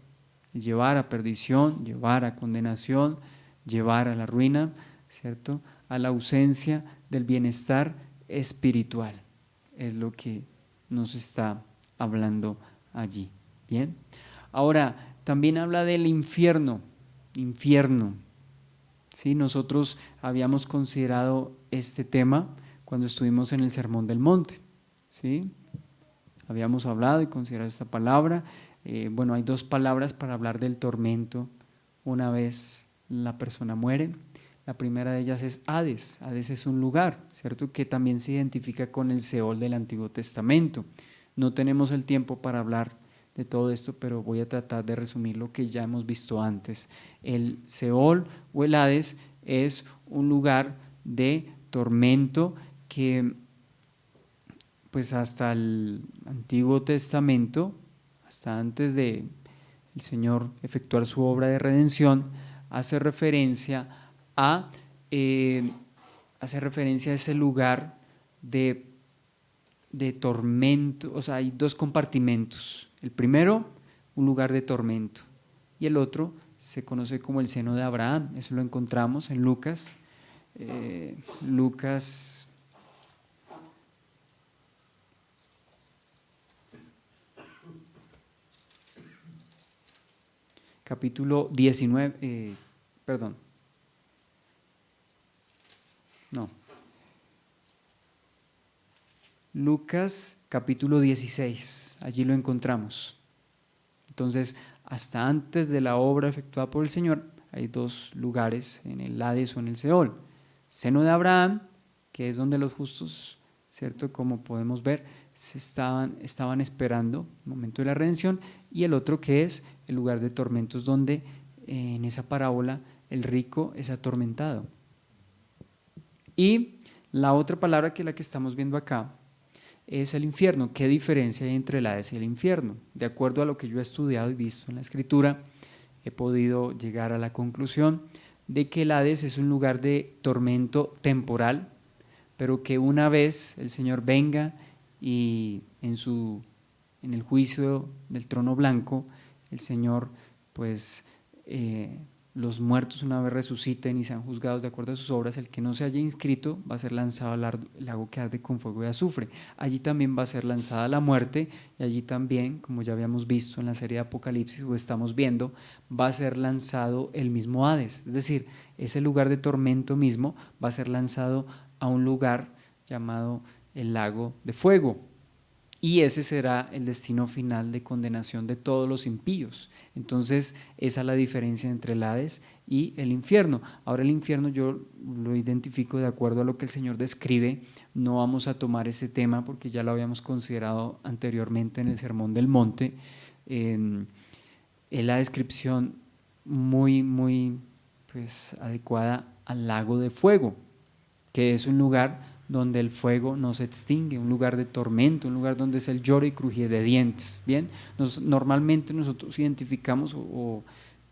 el llevar a perdición, llevar a condenación, llevar a la ruina, ¿cierto? A la ausencia del bienestar espiritual, es lo que nos está hablando allí. Bien, ahora también habla del infierno, infierno. ¿Sí? Nosotros habíamos considerado este tema cuando estuvimos en el Sermón del Monte, ¿sí? Habíamos hablado y considerado esta palabra. Bueno, hay dos palabras para hablar del tormento una vez la persona muere. La primera de ellas es Hades. Hades es un lugar, ¿cierto?, que también se identifica con el Seol del Antiguo Testamento. No tenemos el tiempo para hablar de todo esto, pero voy a tratar de resumir lo que ya hemos visto antes. El Seol o el Hades es un lugar de tormento que, pues hasta el Antiguo Testamento, hasta antes de el Señor efectuar su obra de redención, hace referencia a ese lugar de tormento. O sea, hay dos compartimentos. El primero, un lugar de tormento, y el otro se conoce como el seno de Abraham. Eso lo encontramos en Lucas. Lucas capítulo 19, perdón, no, Lucas capítulo 16, allí lo encontramos. Entonces, hasta antes de la obra efectuada por el Señor, hay dos lugares, en el Hades o en el Seol. Seno de Abraham, que es donde los justos, ¿cierto?, como podemos ver, estaban esperando el momento de la redención, y el otro que es el lugar de tormentos, donde en esa parábola el rico es atormentado. Y la otra palabra, que es la que estamos viendo acá, es el infierno. ¿Qué diferencia hay entre el Hades y el infierno? De acuerdo a lo que yo he estudiado y visto en la Escritura, he podido llegar a la conclusión de que el Hades es un lugar de tormento temporal, pero que una vez el Señor venga y en el juicio del trono blanco, el Señor, pues, los muertos una vez resuciten y sean juzgados de acuerdo a sus obras, el que no se haya inscrito va a ser lanzado al lago que arde con fuego y azufre. Allí también va a ser lanzada la muerte, y allí también, como ya habíamos visto en la serie de Apocalipsis, o estamos viendo, va a ser lanzado el mismo Hades. Es decir, ese lugar de tormento mismo va a ser lanzado a un lugar llamado el lago de fuego. Y ese será el destino final de condenación de todos los impíos. Entonces, esa es la diferencia entre el Hades y el infierno. Ahora, el infierno yo lo identifico de acuerdo a lo que el Señor describe. No vamos a tomar ese tema porque ya lo habíamos considerado anteriormente en el Sermón del Monte. Es la descripción muy pues, adecuada al lago de fuego, que es un lugar donde el fuego no se extingue, un lugar de tormento, un lugar donde es el lloro y crujir de dientes. Bien, normalmente nosotros identificamos o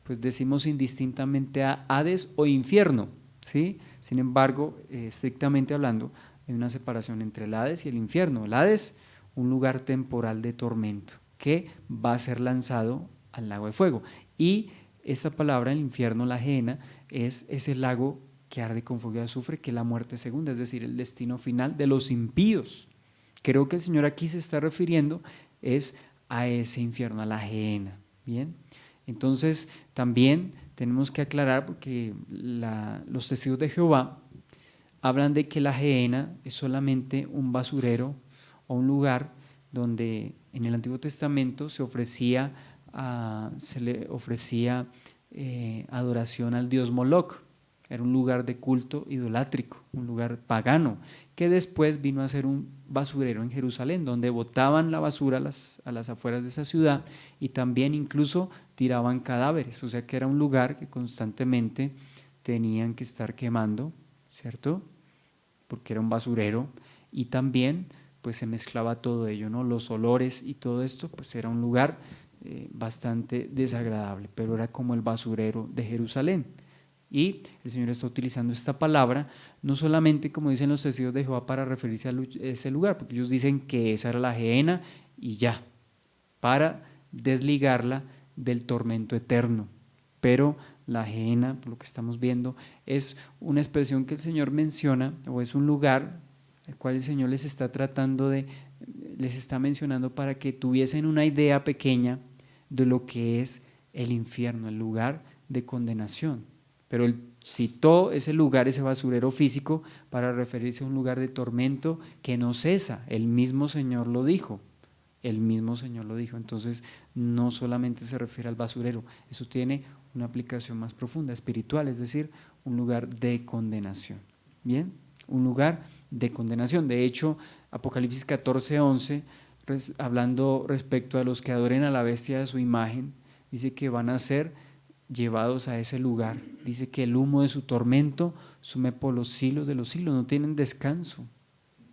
pues decimos indistintamente a Hades o infierno, ¿sí? Sin embargo, estrictamente hablando, hay una separación entre el Hades y el infierno. El Hades, un lugar temporal de tormento que va a ser lanzado al lago de fuego. Y esta palabra, el infierno, la Gehenna, es ese lago que arde con fuego y azufre, que es la muerte segunda, es decir, el destino final de los impíos. Creo que el Señor aquí se está refiriendo es a ese infierno, a la gehenna. Bien, entonces también tenemos que aclarar, porque los testigos de Jehová hablan de que la gehenna es solamente un basurero o un lugar donde en el Antiguo Testamento se le ofrecía adoración al dios Moloc. Era un lugar de culto idolátrico, un lugar pagano, que después vino a ser un basurero en Jerusalén, donde botaban la basura a las afueras de esa ciudad, y también incluso tiraban cadáveres. O sea que era un lugar que constantemente tenían que estar quemando, ¿cierto? Porque era un basurero, y también pues se mezclaba todo ello, ¿no? Los olores y todo esto, pues era un lugar bastante desagradable, pero era como el basurero de Jerusalén. Y el Señor está utilizando esta palabra no solamente, como dicen los testigos de Jehová, para referirse a ese lugar, porque ellos dicen que esa era la gehenna y ya, para desligarla del tormento eterno. Pero la gehenna, por lo que estamos viendo, es una expresión que el Señor menciona, o es un lugar al cual el Señor les está mencionando para que tuviesen una idea pequeña de lo que es el infierno, el lugar de condenación. Pero él citó ese lugar, ese basurero físico, para referirse a un lugar de tormento que no cesa. El mismo Señor lo dijo. El mismo Señor lo dijo. Entonces, no solamente se refiere al basurero, eso tiene una aplicación más profunda, espiritual, es decir, un lugar de condenación. Bien, un lugar de condenación. De hecho, Apocalipsis 14:11, hablando respecto a los que adoren a la bestia de su imagen, dice que van a ser llevados a ese lugar. Dice que el humo de su tormento sume por los siglos de los siglos, no tienen descanso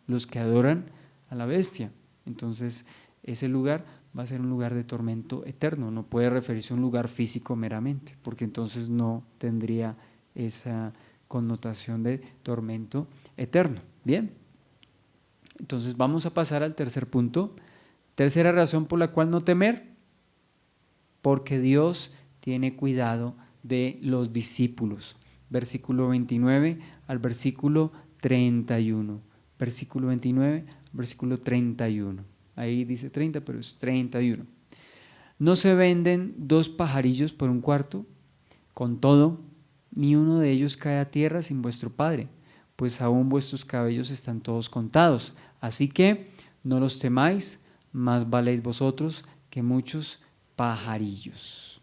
los que adoran a la bestia. Entonces, ese lugar va a ser un lugar de tormento eterno, no puede referirse a un lugar físico meramente, porque entonces no tendría esa connotación de tormento eterno. Bien, entonces vamos a pasar al tercer punto. Tercera razón por la cual no temer, porque Dios tiene cuidado de los discípulos. Versículo 29 al versículo 31. Versículo 29, versículo 31. Ahí dice 30, pero es 31. ¿No se venden 2 pajarillos por un cuarto? Con todo, ni uno de ellos cae a tierra sin vuestro Padre, pues aún vuestros cabellos están todos contados. Así que no los temáis, más valéis vosotros que muchos pajarillos.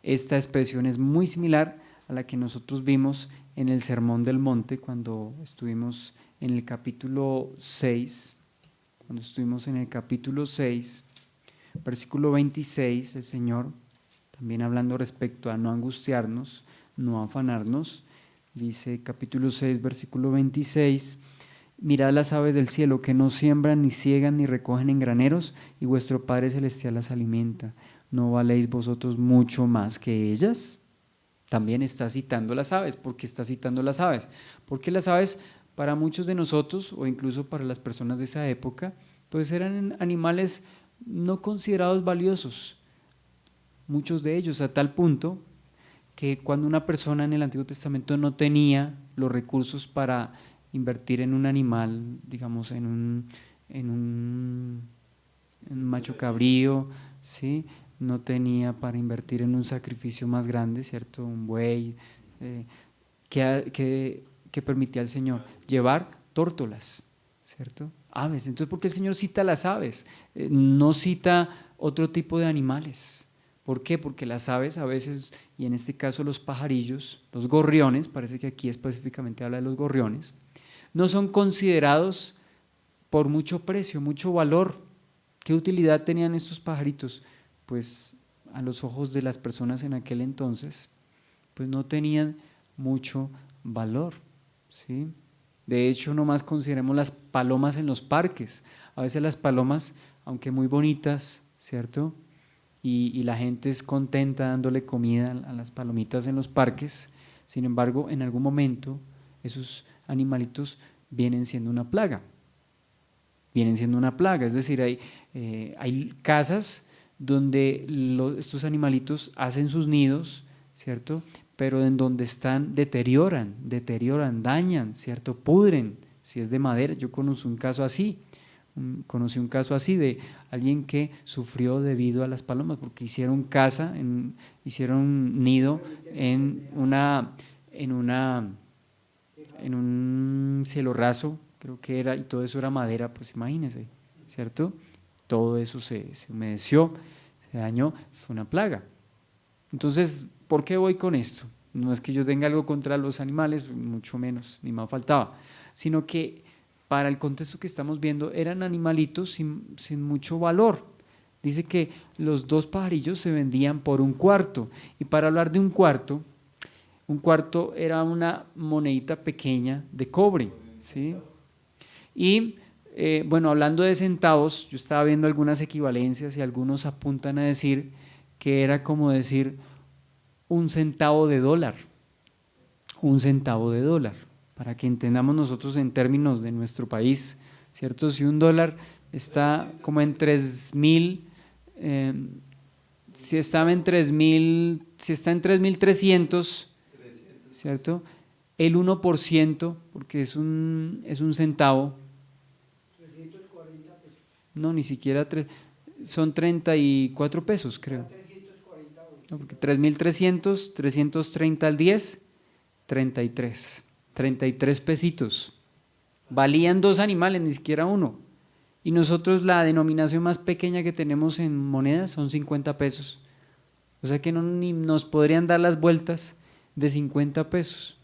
Esta expresión es muy similar a la que nosotros vimos en el Sermón del Monte cuando estuvimos en el capítulo 6. Cuando estuvimos en el capítulo 6, versículo 26, el Señor, también hablando respecto a no angustiarnos, no afanarnos, dice capítulo 6, versículo 26, mirad las aves del cielo, que no siembran, ni ciegan, ni recogen en graneros, y vuestro Padre Celestial las alimenta. ¿No valéis vosotros mucho más que ellas? También está citando las aves. ¿Por qué está citando las aves? Porque las aves, para muchos de nosotros, o incluso para las personas de esa época, pues eran animales no considerados valiosos, muchos de ellos, a tal punto que cuando una persona en el Antiguo Testamento no tenía los recursos para invertir en un animal, digamos en un macho cabrío, ¿sí? No tenía para invertir en un sacrificio más grande, ¿cierto? Un buey, que permitía al Señor llevar tórtolas, ¿cierto? Aves. Entonces, ¿por qué el Señor cita las aves? No cita otro tipo de animales. ¿Por qué? Porque las aves a veces, y en este caso los pajarillos, los gorriones, parece que aquí específicamente habla de los gorriones, no son considerados por mucho precio, mucho valor. ¿Qué utilidad tenían estos pajaritos? Pues a los ojos de las personas en aquel entonces, pues no tenían mucho valor, ¿sí? De hecho, nomás consideremos las palomas en los parques. A veces las palomas, aunque muy bonitas, ¿cierto? Y la gente es contenta dándole comida a las palomitas en los parques, sin embargo, en algún momento esos animalitos vienen siendo una plaga. Vienen siendo una plaga, es decir, hay casas donde estos animalitos hacen sus nidos, ¿cierto? Pero en donde están deterioran, dañan, ¿cierto? Pudren, si es de madera. Yo conozco un caso así, Conocí un caso así de alguien que sufrió debido a las palomas porque hicieron casa, hicieron un nido en un cielo raso, creo que era, y todo eso era madera, pues imagínense, ¿cierto? Todo eso se humedeció, se dañó, fue una plaga. Entonces, ¿por qué voy con esto? No es que yo tenga algo contra los animales, mucho menos, ni más faltaba, sino que para el contexto que estamos viendo eran animalitos sin mucho valor. Dice que los 2 pajarillos se vendían por 1/4, y para hablar de 1/4 era una monedita pequeña de cobre, ¿sí? Y bueno, hablando de centavos, yo estaba viendo algunas equivalencias y algunos apuntan a decir que era como decir 1 centavo de dólar, 1 centavo de dólar, para que entendamos nosotros en términos de nuestro país, ¿cierto? Si $1 está como en 3.000, si está en 3.300, ¿cierto? El 1%, porque es un centavo, 340 pesos. no, ni siquiera son 34 pesos, creo. 340 hoy. No, porque 3.300, 330 al 10, 33 pesitos. Valían 2 animales, ni siquiera uno. Y nosotros la denominación más pequeña que tenemos en monedas son 50 pesos. O sea que ni nos podrían dar las vueltas de 50 pesos.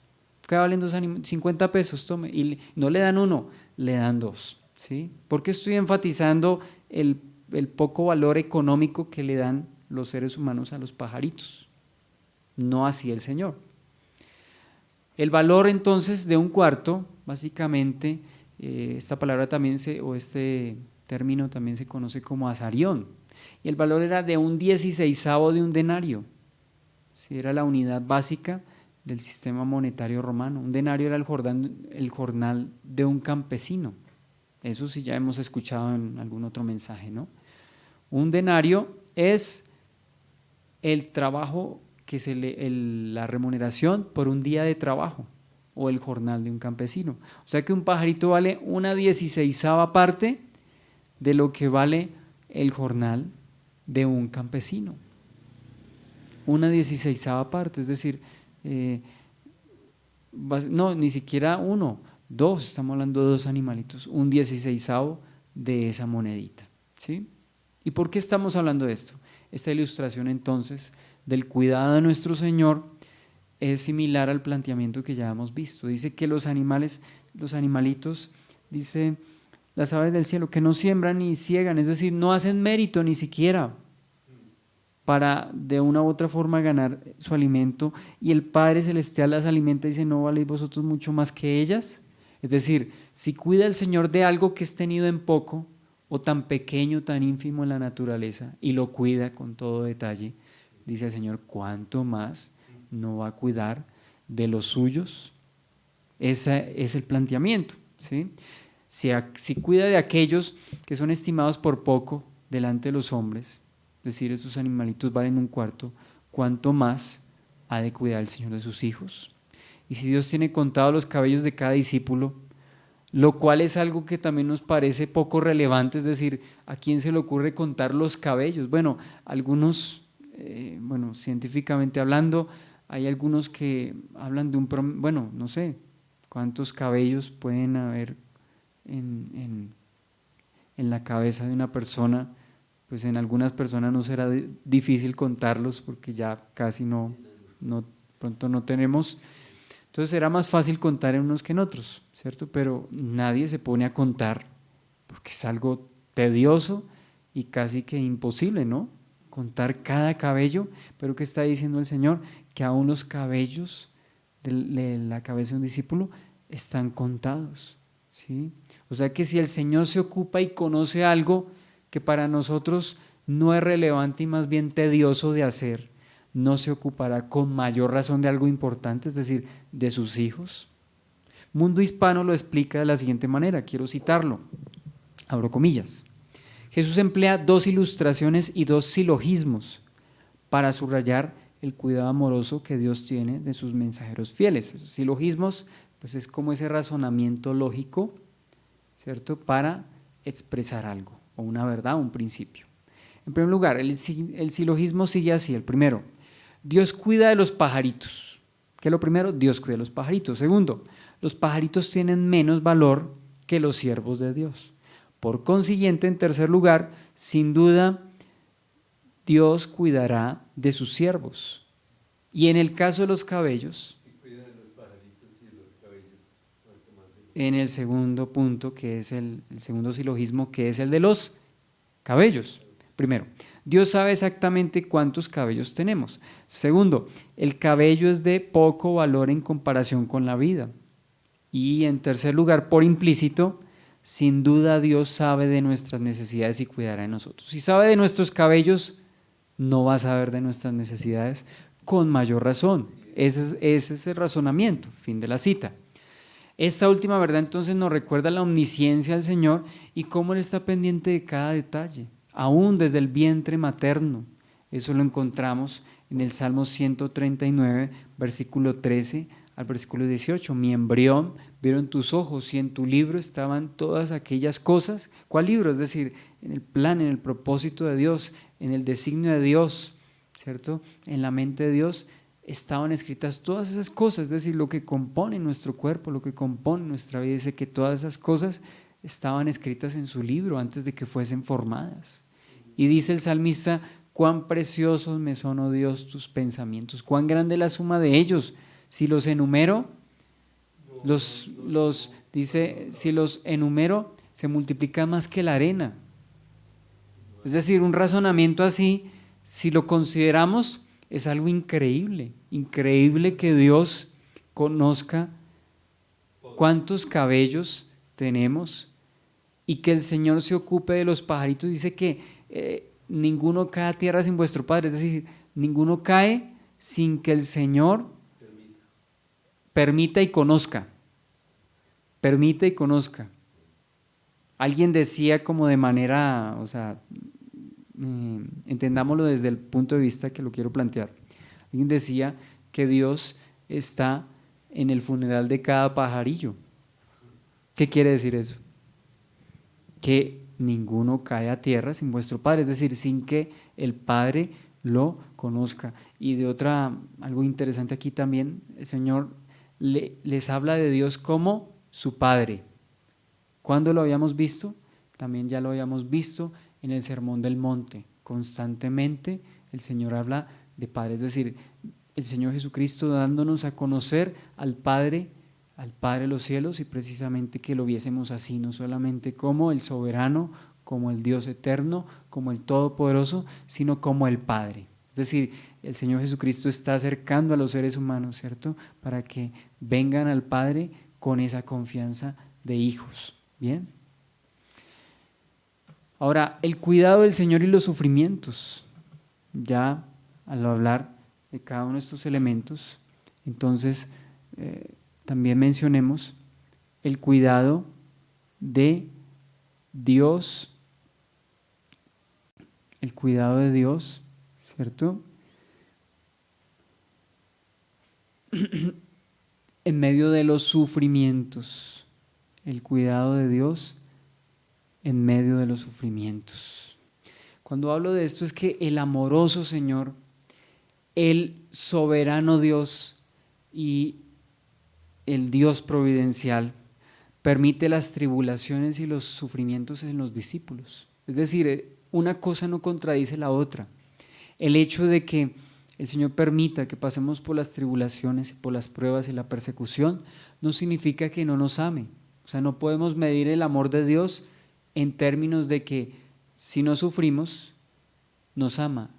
¿Qué valen 50 pesos? Tome. Y no le dan uno, le dan 2. ¿Sí? ¿Por qué estoy enfatizando el poco valor económico que le dan los seres humanos a los pajaritos? No así el Señor. El valor entonces de 1/4, básicamente, esta palabra también o este término también se conoce como asarión, y el valor era de 1/16 de un denario, si era la unidad básica del sistema monetario romano. Un denario era el jornal de un campesino. Eso sí ya hemos escuchado en algún otro mensaje, ¿no? Un denario es el trabajo la remuneración por un día de trabajo o el jornal de un campesino. O sea que un pajarito vale 1/16 parte de lo que vale el jornal de un campesino. 1/16 parte, es decir, no, ni siquiera 1, 2, estamos hablando de 2 animalitos, 1/16 de esa monedita, ¿sí? ¿Y por qué estamos hablando de esto? Esta ilustración entonces del cuidado de nuestro Señor es similar al planteamiento que ya hemos visto. Dice que los animalitos, dice las aves del cielo, que no siembran ni ciegan, es decir, no hacen mérito ni siquiera para de una u otra forma ganar su alimento, y el Padre Celestial las alimenta y dice, ¿no valéis vosotros mucho más que ellas? Es decir, si cuida el Señor de algo que es tenido en poco, o tan pequeño, tan ínfimo en la naturaleza, y lo cuida con todo detalle, dice el Señor, ¿cuánto más no va a cuidar de los suyos? Ese es el planteamiento, ¿sí? Si cuida de aquellos que son estimados por poco delante de los hombres, es decir, esos animalitos valen 1/4, ¿cuánto más ha de cuidar el Señor de sus hijos? Y si Dios tiene contados los cabellos de cada discípulo, lo cual es algo que también nos parece poco relevante, es decir, ¿a quién se le ocurre contar los cabellos? Bueno, algunos, científicamente hablando, hay algunos que hablan de no sé, cuántos cabellos pueden haber en la cabeza de una persona. Pues en algunas personas no será difícil contarlos porque ya casi pronto no tenemos. Entonces será más fácil contar en unos que en otros, ¿cierto? Pero nadie se pone a contar porque es algo tedioso y casi que imposible, ¿no? Contar cada cabello. Pero ¿qué está diciendo el Señor? Que aún los cabellos de la cabeza de un discípulo están contados, ¿sí? O sea que si el Señor se ocupa y conoce algo que para nosotros no es relevante y más bien tedioso de hacer, ¿no se ocupará con mayor razón de algo importante, es decir, de sus hijos? Mundo Hispano lo explica de la siguiente manera, quiero citarlo, abro comillas. Jesús emplea 2 ilustraciones y 2 silogismos para subrayar el cuidado amoroso que Dios tiene de sus mensajeros fieles. Esos silogismos, pues es como ese razonamiento lógico, ¿cierto? Para expresar algo, o una verdad, o un principio. En primer lugar, el silogismo sigue así. El primero, Dios cuida de los pajaritos. ¿Qué es lo primero? Dios cuida de los pajaritos. Segundo, los pajaritos tienen menos valor que los siervos de Dios. Por consiguiente, en tercer lugar, sin duda, Dios cuidará de sus siervos. Y en el caso de los cabellos, en el segundo punto, que es el segundo silogismo, que es el de los cabellos. Primero, Dios sabe exactamente cuántos cabellos tenemos. Segundo, el cabello es de poco valor en comparación con la vida. Y en tercer lugar, por implícito, sin duda Dios sabe de nuestras necesidades y cuidará de nosotros. Si sabe de nuestros cabellos, no va a saber de nuestras necesidades con mayor razón. Ese es el razonamiento, fin de la cita. Esta última verdad entonces nos recuerda la omnisciencia del Señor y cómo Él está pendiente de cada detalle, aún desde el vientre materno. Eso lo encontramos en el Salmo 139, versículo 13 al versículo 18. Mi embrión vieron tus ojos y en tu libro estaban todas aquellas cosas. ¿Cuál libro? Es decir, en el plan, en el propósito de Dios, en el designio de Dios, ¿cierto? En la mente de Dios estaban escritas todas esas cosas, es decir, lo que compone nuestro cuerpo, lo que compone nuestra vida. Dice que todas esas cosas estaban escritas en su libro antes de que fuesen formadas. Y dice el salmista, cuán preciosos me son, oh Dios, tus pensamientos, cuán grande la suma de ellos. Si los enumero, dice, si los enumero, se multiplica más que la arena. Es decir, un razonamiento así, si lo consideramos, es algo increíble, increíble que Dios conozca cuántos cabellos tenemos y que el Señor se ocupe de los pajaritos. Dice que ninguno cae a tierra sin vuestro Padre, es decir, ninguno cae sin que el Señor permita y conozca. Permita y conozca. Alguien decía como de manera, o sea, entendámoslo desde el punto de vista que lo quiero plantear. Alguien decía que Dios está en el funeral de cada pajarillo. ¿Qué quiere decir eso? Que ninguno cae a tierra sin vuestro Padre, es decir, sin que el Padre lo conozca. Y de algo interesante aquí también, el Señor les habla de Dios como su Padre. ¿Cuándo lo habíamos visto? También ya lo habíamos visto en el Sermón del Monte. Constantemente el Señor habla de Padre, es decir, el Señor Jesucristo dándonos a conocer al Padre de los cielos, y precisamente que lo viésemos así, no solamente como el soberano, como el Dios eterno, como el todopoderoso, sino como el Padre. Es decir, el Señor Jesucristo está acercando a los seres humanos, ¿cierto? Para que vengan al Padre con esa confianza de hijos. ¿Bien? Ahora, el cuidado del Señor y los sufrimientos. Ya al hablar de cada uno de estos elementos, entonces también mencionemos el cuidado de Dios, ¿cierto? En medio de los sufrimientos, el cuidado de Dios en medio de los sufrimientos. Cuando hablo de esto es que el amoroso Señor, el soberano Dios y el Dios providencial permite las tribulaciones y los sufrimientos en los discípulos. Es decir, una cosa no contradice la otra. El hecho de que el Señor permita que pasemos por las tribulaciones, por las pruebas y la persecución, no significa que no nos ame. O sea, no podemos medir el amor de Dios en términos de que si no sufrimos, nos ama,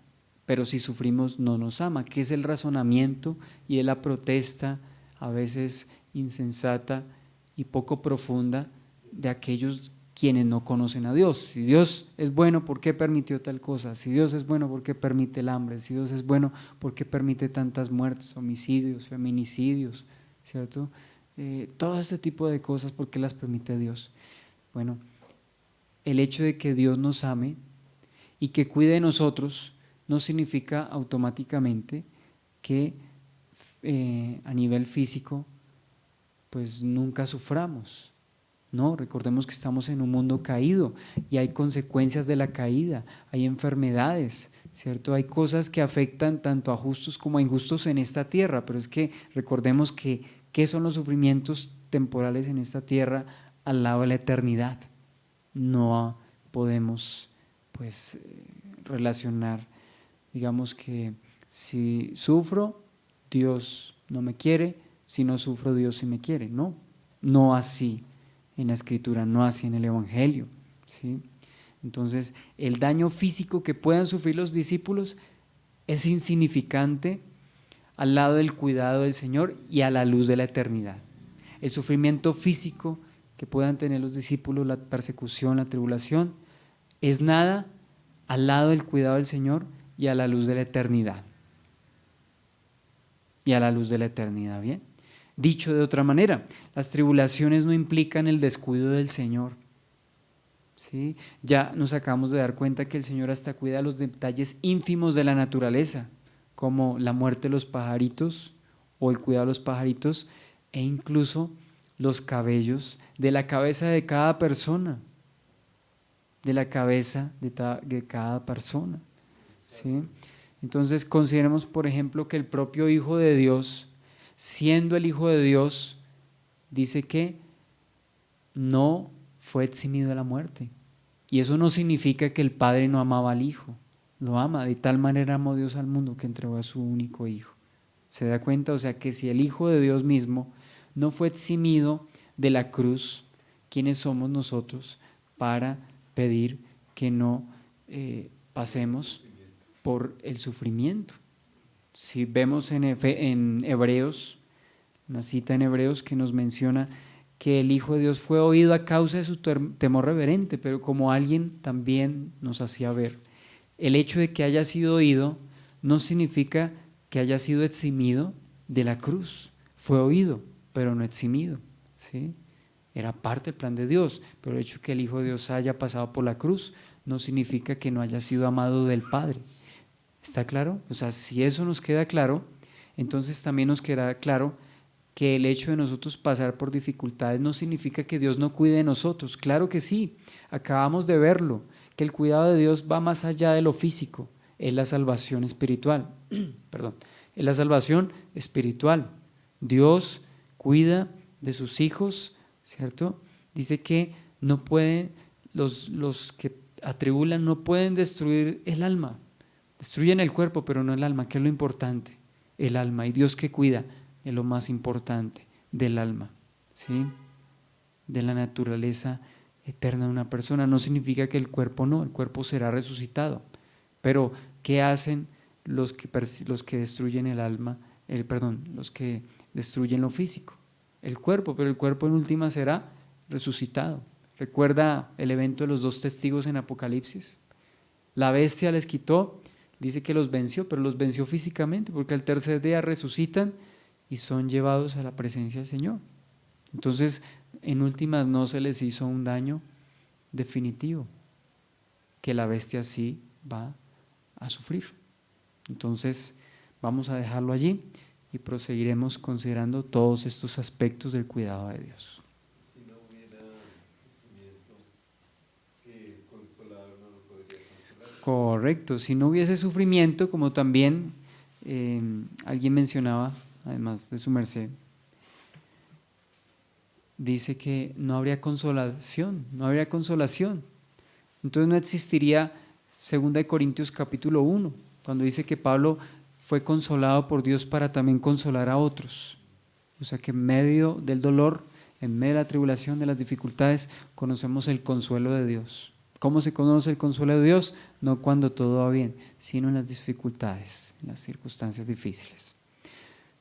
pero si sufrimos, no nos ama, que es el razonamiento y es la protesta, a veces insensata y poco profunda, de aquellos quienes no conocen a Dios. Si Dios es bueno, ¿por qué permitió tal cosa? Si Dios es bueno, ¿por qué permite el hambre? Si Dios es bueno, ¿por qué permite tantas muertes, homicidios, feminicidios? ¿Cierto? Todo este tipo de cosas, ¿por qué las permite Dios? Bueno, el hecho de que Dios nos ame y que cuide de nosotros no significa automáticamente que a nivel físico pues nunca suframos. No, recordemos que estamos en un mundo caído y hay consecuencias de la caída, hay enfermedades, ¿cierto? Hay cosas que afectan tanto a justos como a injustos en esta tierra, pero es que recordemos que ¿qué son los sufrimientos temporales en esta tierra al lado de la eternidad? No podemos pues relacionar, digamos que si sufro, Dios no me quiere, si no sufro, Dios sí me quiere. No, no así en la Escritura, no así en el Evangelio, ¿sí? Entonces, el daño físico que puedan sufrir los discípulos es insignificante al lado del cuidado del Señor y a la luz de la eternidad. El sufrimiento físico que puedan tener los discípulos, la persecución, la tribulación, es nada al lado del cuidado del Señor y a la luz de la eternidad. Y a la luz de la eternidad, ¿bien? Dicho de otra manera, las tribulaciones no implican el descuido del Señor, ¿sí? Ya nos acabamos de dar cuenta que el Señor hasta cuida los detalles ínfimos de la naturaleza, como la muerte de los pajaritos o el cuidado de los pajaritos, e incluso los cabellos de la cabeza de cada persona, de la cabeza de cada persona, ¿sí? Entonces consideremos, por ejemplo, que el propio Hijo de Dios, siendo el Hijo de Dios, dice que no fue eximido de la muerte. Y eso no significa que el Padre no amaba al Hijo, lo ama, de tal manera amó Dios al mundo que entregó a su único Hijo. ¿Se da cuenta? O sea que si el Hijo de Dios mismo no fue eximido de la cruz, ¿quiénes somos nosotros para pedir que no pasemos por el sufrimiento? Si vemos en Hebreos, una cita en Hebreos que nos menciona que el Hijo de Dios fue oído a causa de su temor reverente, pero como alguien también nos hacía ver, el hecho de que haya sido oído no significa que haya sido eximido de la cruz. Fue oído, pero no eximido, ¿sí? Era parte del plan de Dios, pero el hecho de que el Hijo de Dios haya pasado por la cruz no significa que no haya sido amado del Padre. ¿Está claro? O sea, si eso nos queda claro, entonces también nos queda claro que el hecho de nosotros pasar por dificultades no significa que Dios no cuide de nosotros. Claro que sí, acabamos de verlo, que el cuidado de Dios va más allá de lo físico, es la salvación espiritual. Perdón, es la salvación espiritual. Dios cuida de sus hijos, ¿cierto? Dice que no pueden, los que atribulan no pueden destruir el alma. Destruyen el cuerpo, pero no el alma, que es lo importante, el alma. Y Dios que cuida es lo más importante del alma, ¿sí? De la naturaleza eterna de una persona. No significa que el cuerpo no, el cuerpo será resucitado. Pero, ¿qué hacen los que destruyen el alma? Los que destruyen lo físico. El cuerpo, pero el cuerpo en última será resucitado. ¿Recuerda el evento de los dos testigos en Apocalipsis? La bestia les quitó, dice que los venció, pero los venció físicamente, porque al tercer día resucitan y son llevados a la presencia del Señor. Entonces, en últimas no se les hizo un daño definitivo, que la bestia sí va a sufrir. Entonces, vamos a dejarlo allí y proseguiremos considerando todos estos aspectos del cuidado de Dios. Si no hubiera sufrimiento, ¿qué consolador no lo podría consolar? Correcto, si no hubiese sufrimiento, como también alguien mencionaba, además de su merced, dice que no habría consolación, no habría consolación. Entonces no existiría 2 Corintios capítulo 1, cuando dice que Pablo fue consolado por Dios para también consolar a otros. O sea que en medio del dolor, en medio de la tribulación, de las dificultades, conocemos el consuelo de Dios. ¿Cómo se conoce el consuelo de Dios? No cuando todo va bien, sino en las dificultades, en las circunstancias difíciles.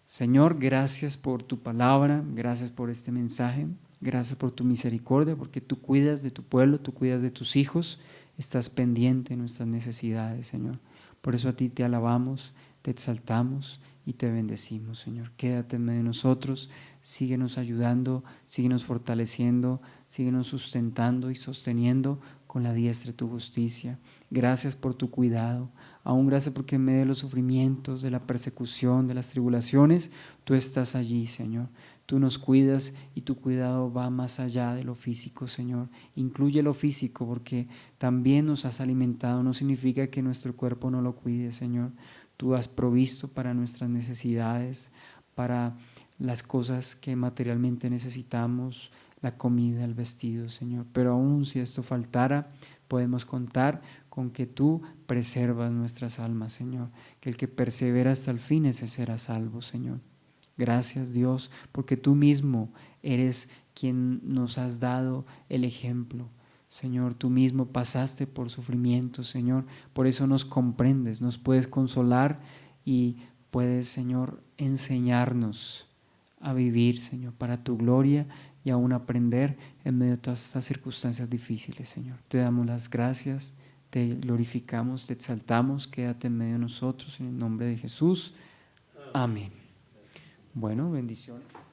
Señor, gracias por tu palabra, gracias por este mensaje, gracias por tu misericordia, porque tú cuidas de tu pueblo, tú cuidas de tus hijos, estás pendiente de nuestras necesidades, Señor. Por eso a ti te alabamos, te exaltamos y te bendecimos, Señor. Quédate en medio de nosotros, síguenos ayudando, síguenos fortaleciendo, síguenos sustentando y sosteniendo con la diestra de tu justicia. Gracias por tu cuidado. Aún gracias porque en medio de los sufrimientos, de la persecución, de las tribulaciones, tú estás allí, Señor. Tú nos cuidas y tu cuidado va más allá de lo físico, Señor. Incluye lo físico porque también nos has alimentado. No significa que nuestro cuerpo no lo cuide, Señor. Tú has provisto para nuestras necesidades, para las cosas que materialmente necesitamos, la comida, el vestido, Señor. Pero aún si esto faltara, podemos contar con que tú preservas nuestras almas, Señor. Que el que persevera hasta el fin, ese será salvo, Señor. Gracias, Dios, porque tú mismo eres quien nos has dado el ejemplo. Señor, tú mismo pasaste por sufrimiento, Señor. Por eso nos comprendes, nos puedes consolar y puedes, Señor, enseñarnos a vivir, Señor, para tu gloria y aún aprender en medio de todas estas circunstancias difíciles, Señor. Te damos las gracias, te glorificamos, te exaltamos. Quédate en medio de nosotros en el nombre de Jesús. Amén. Bueno, bendiciones.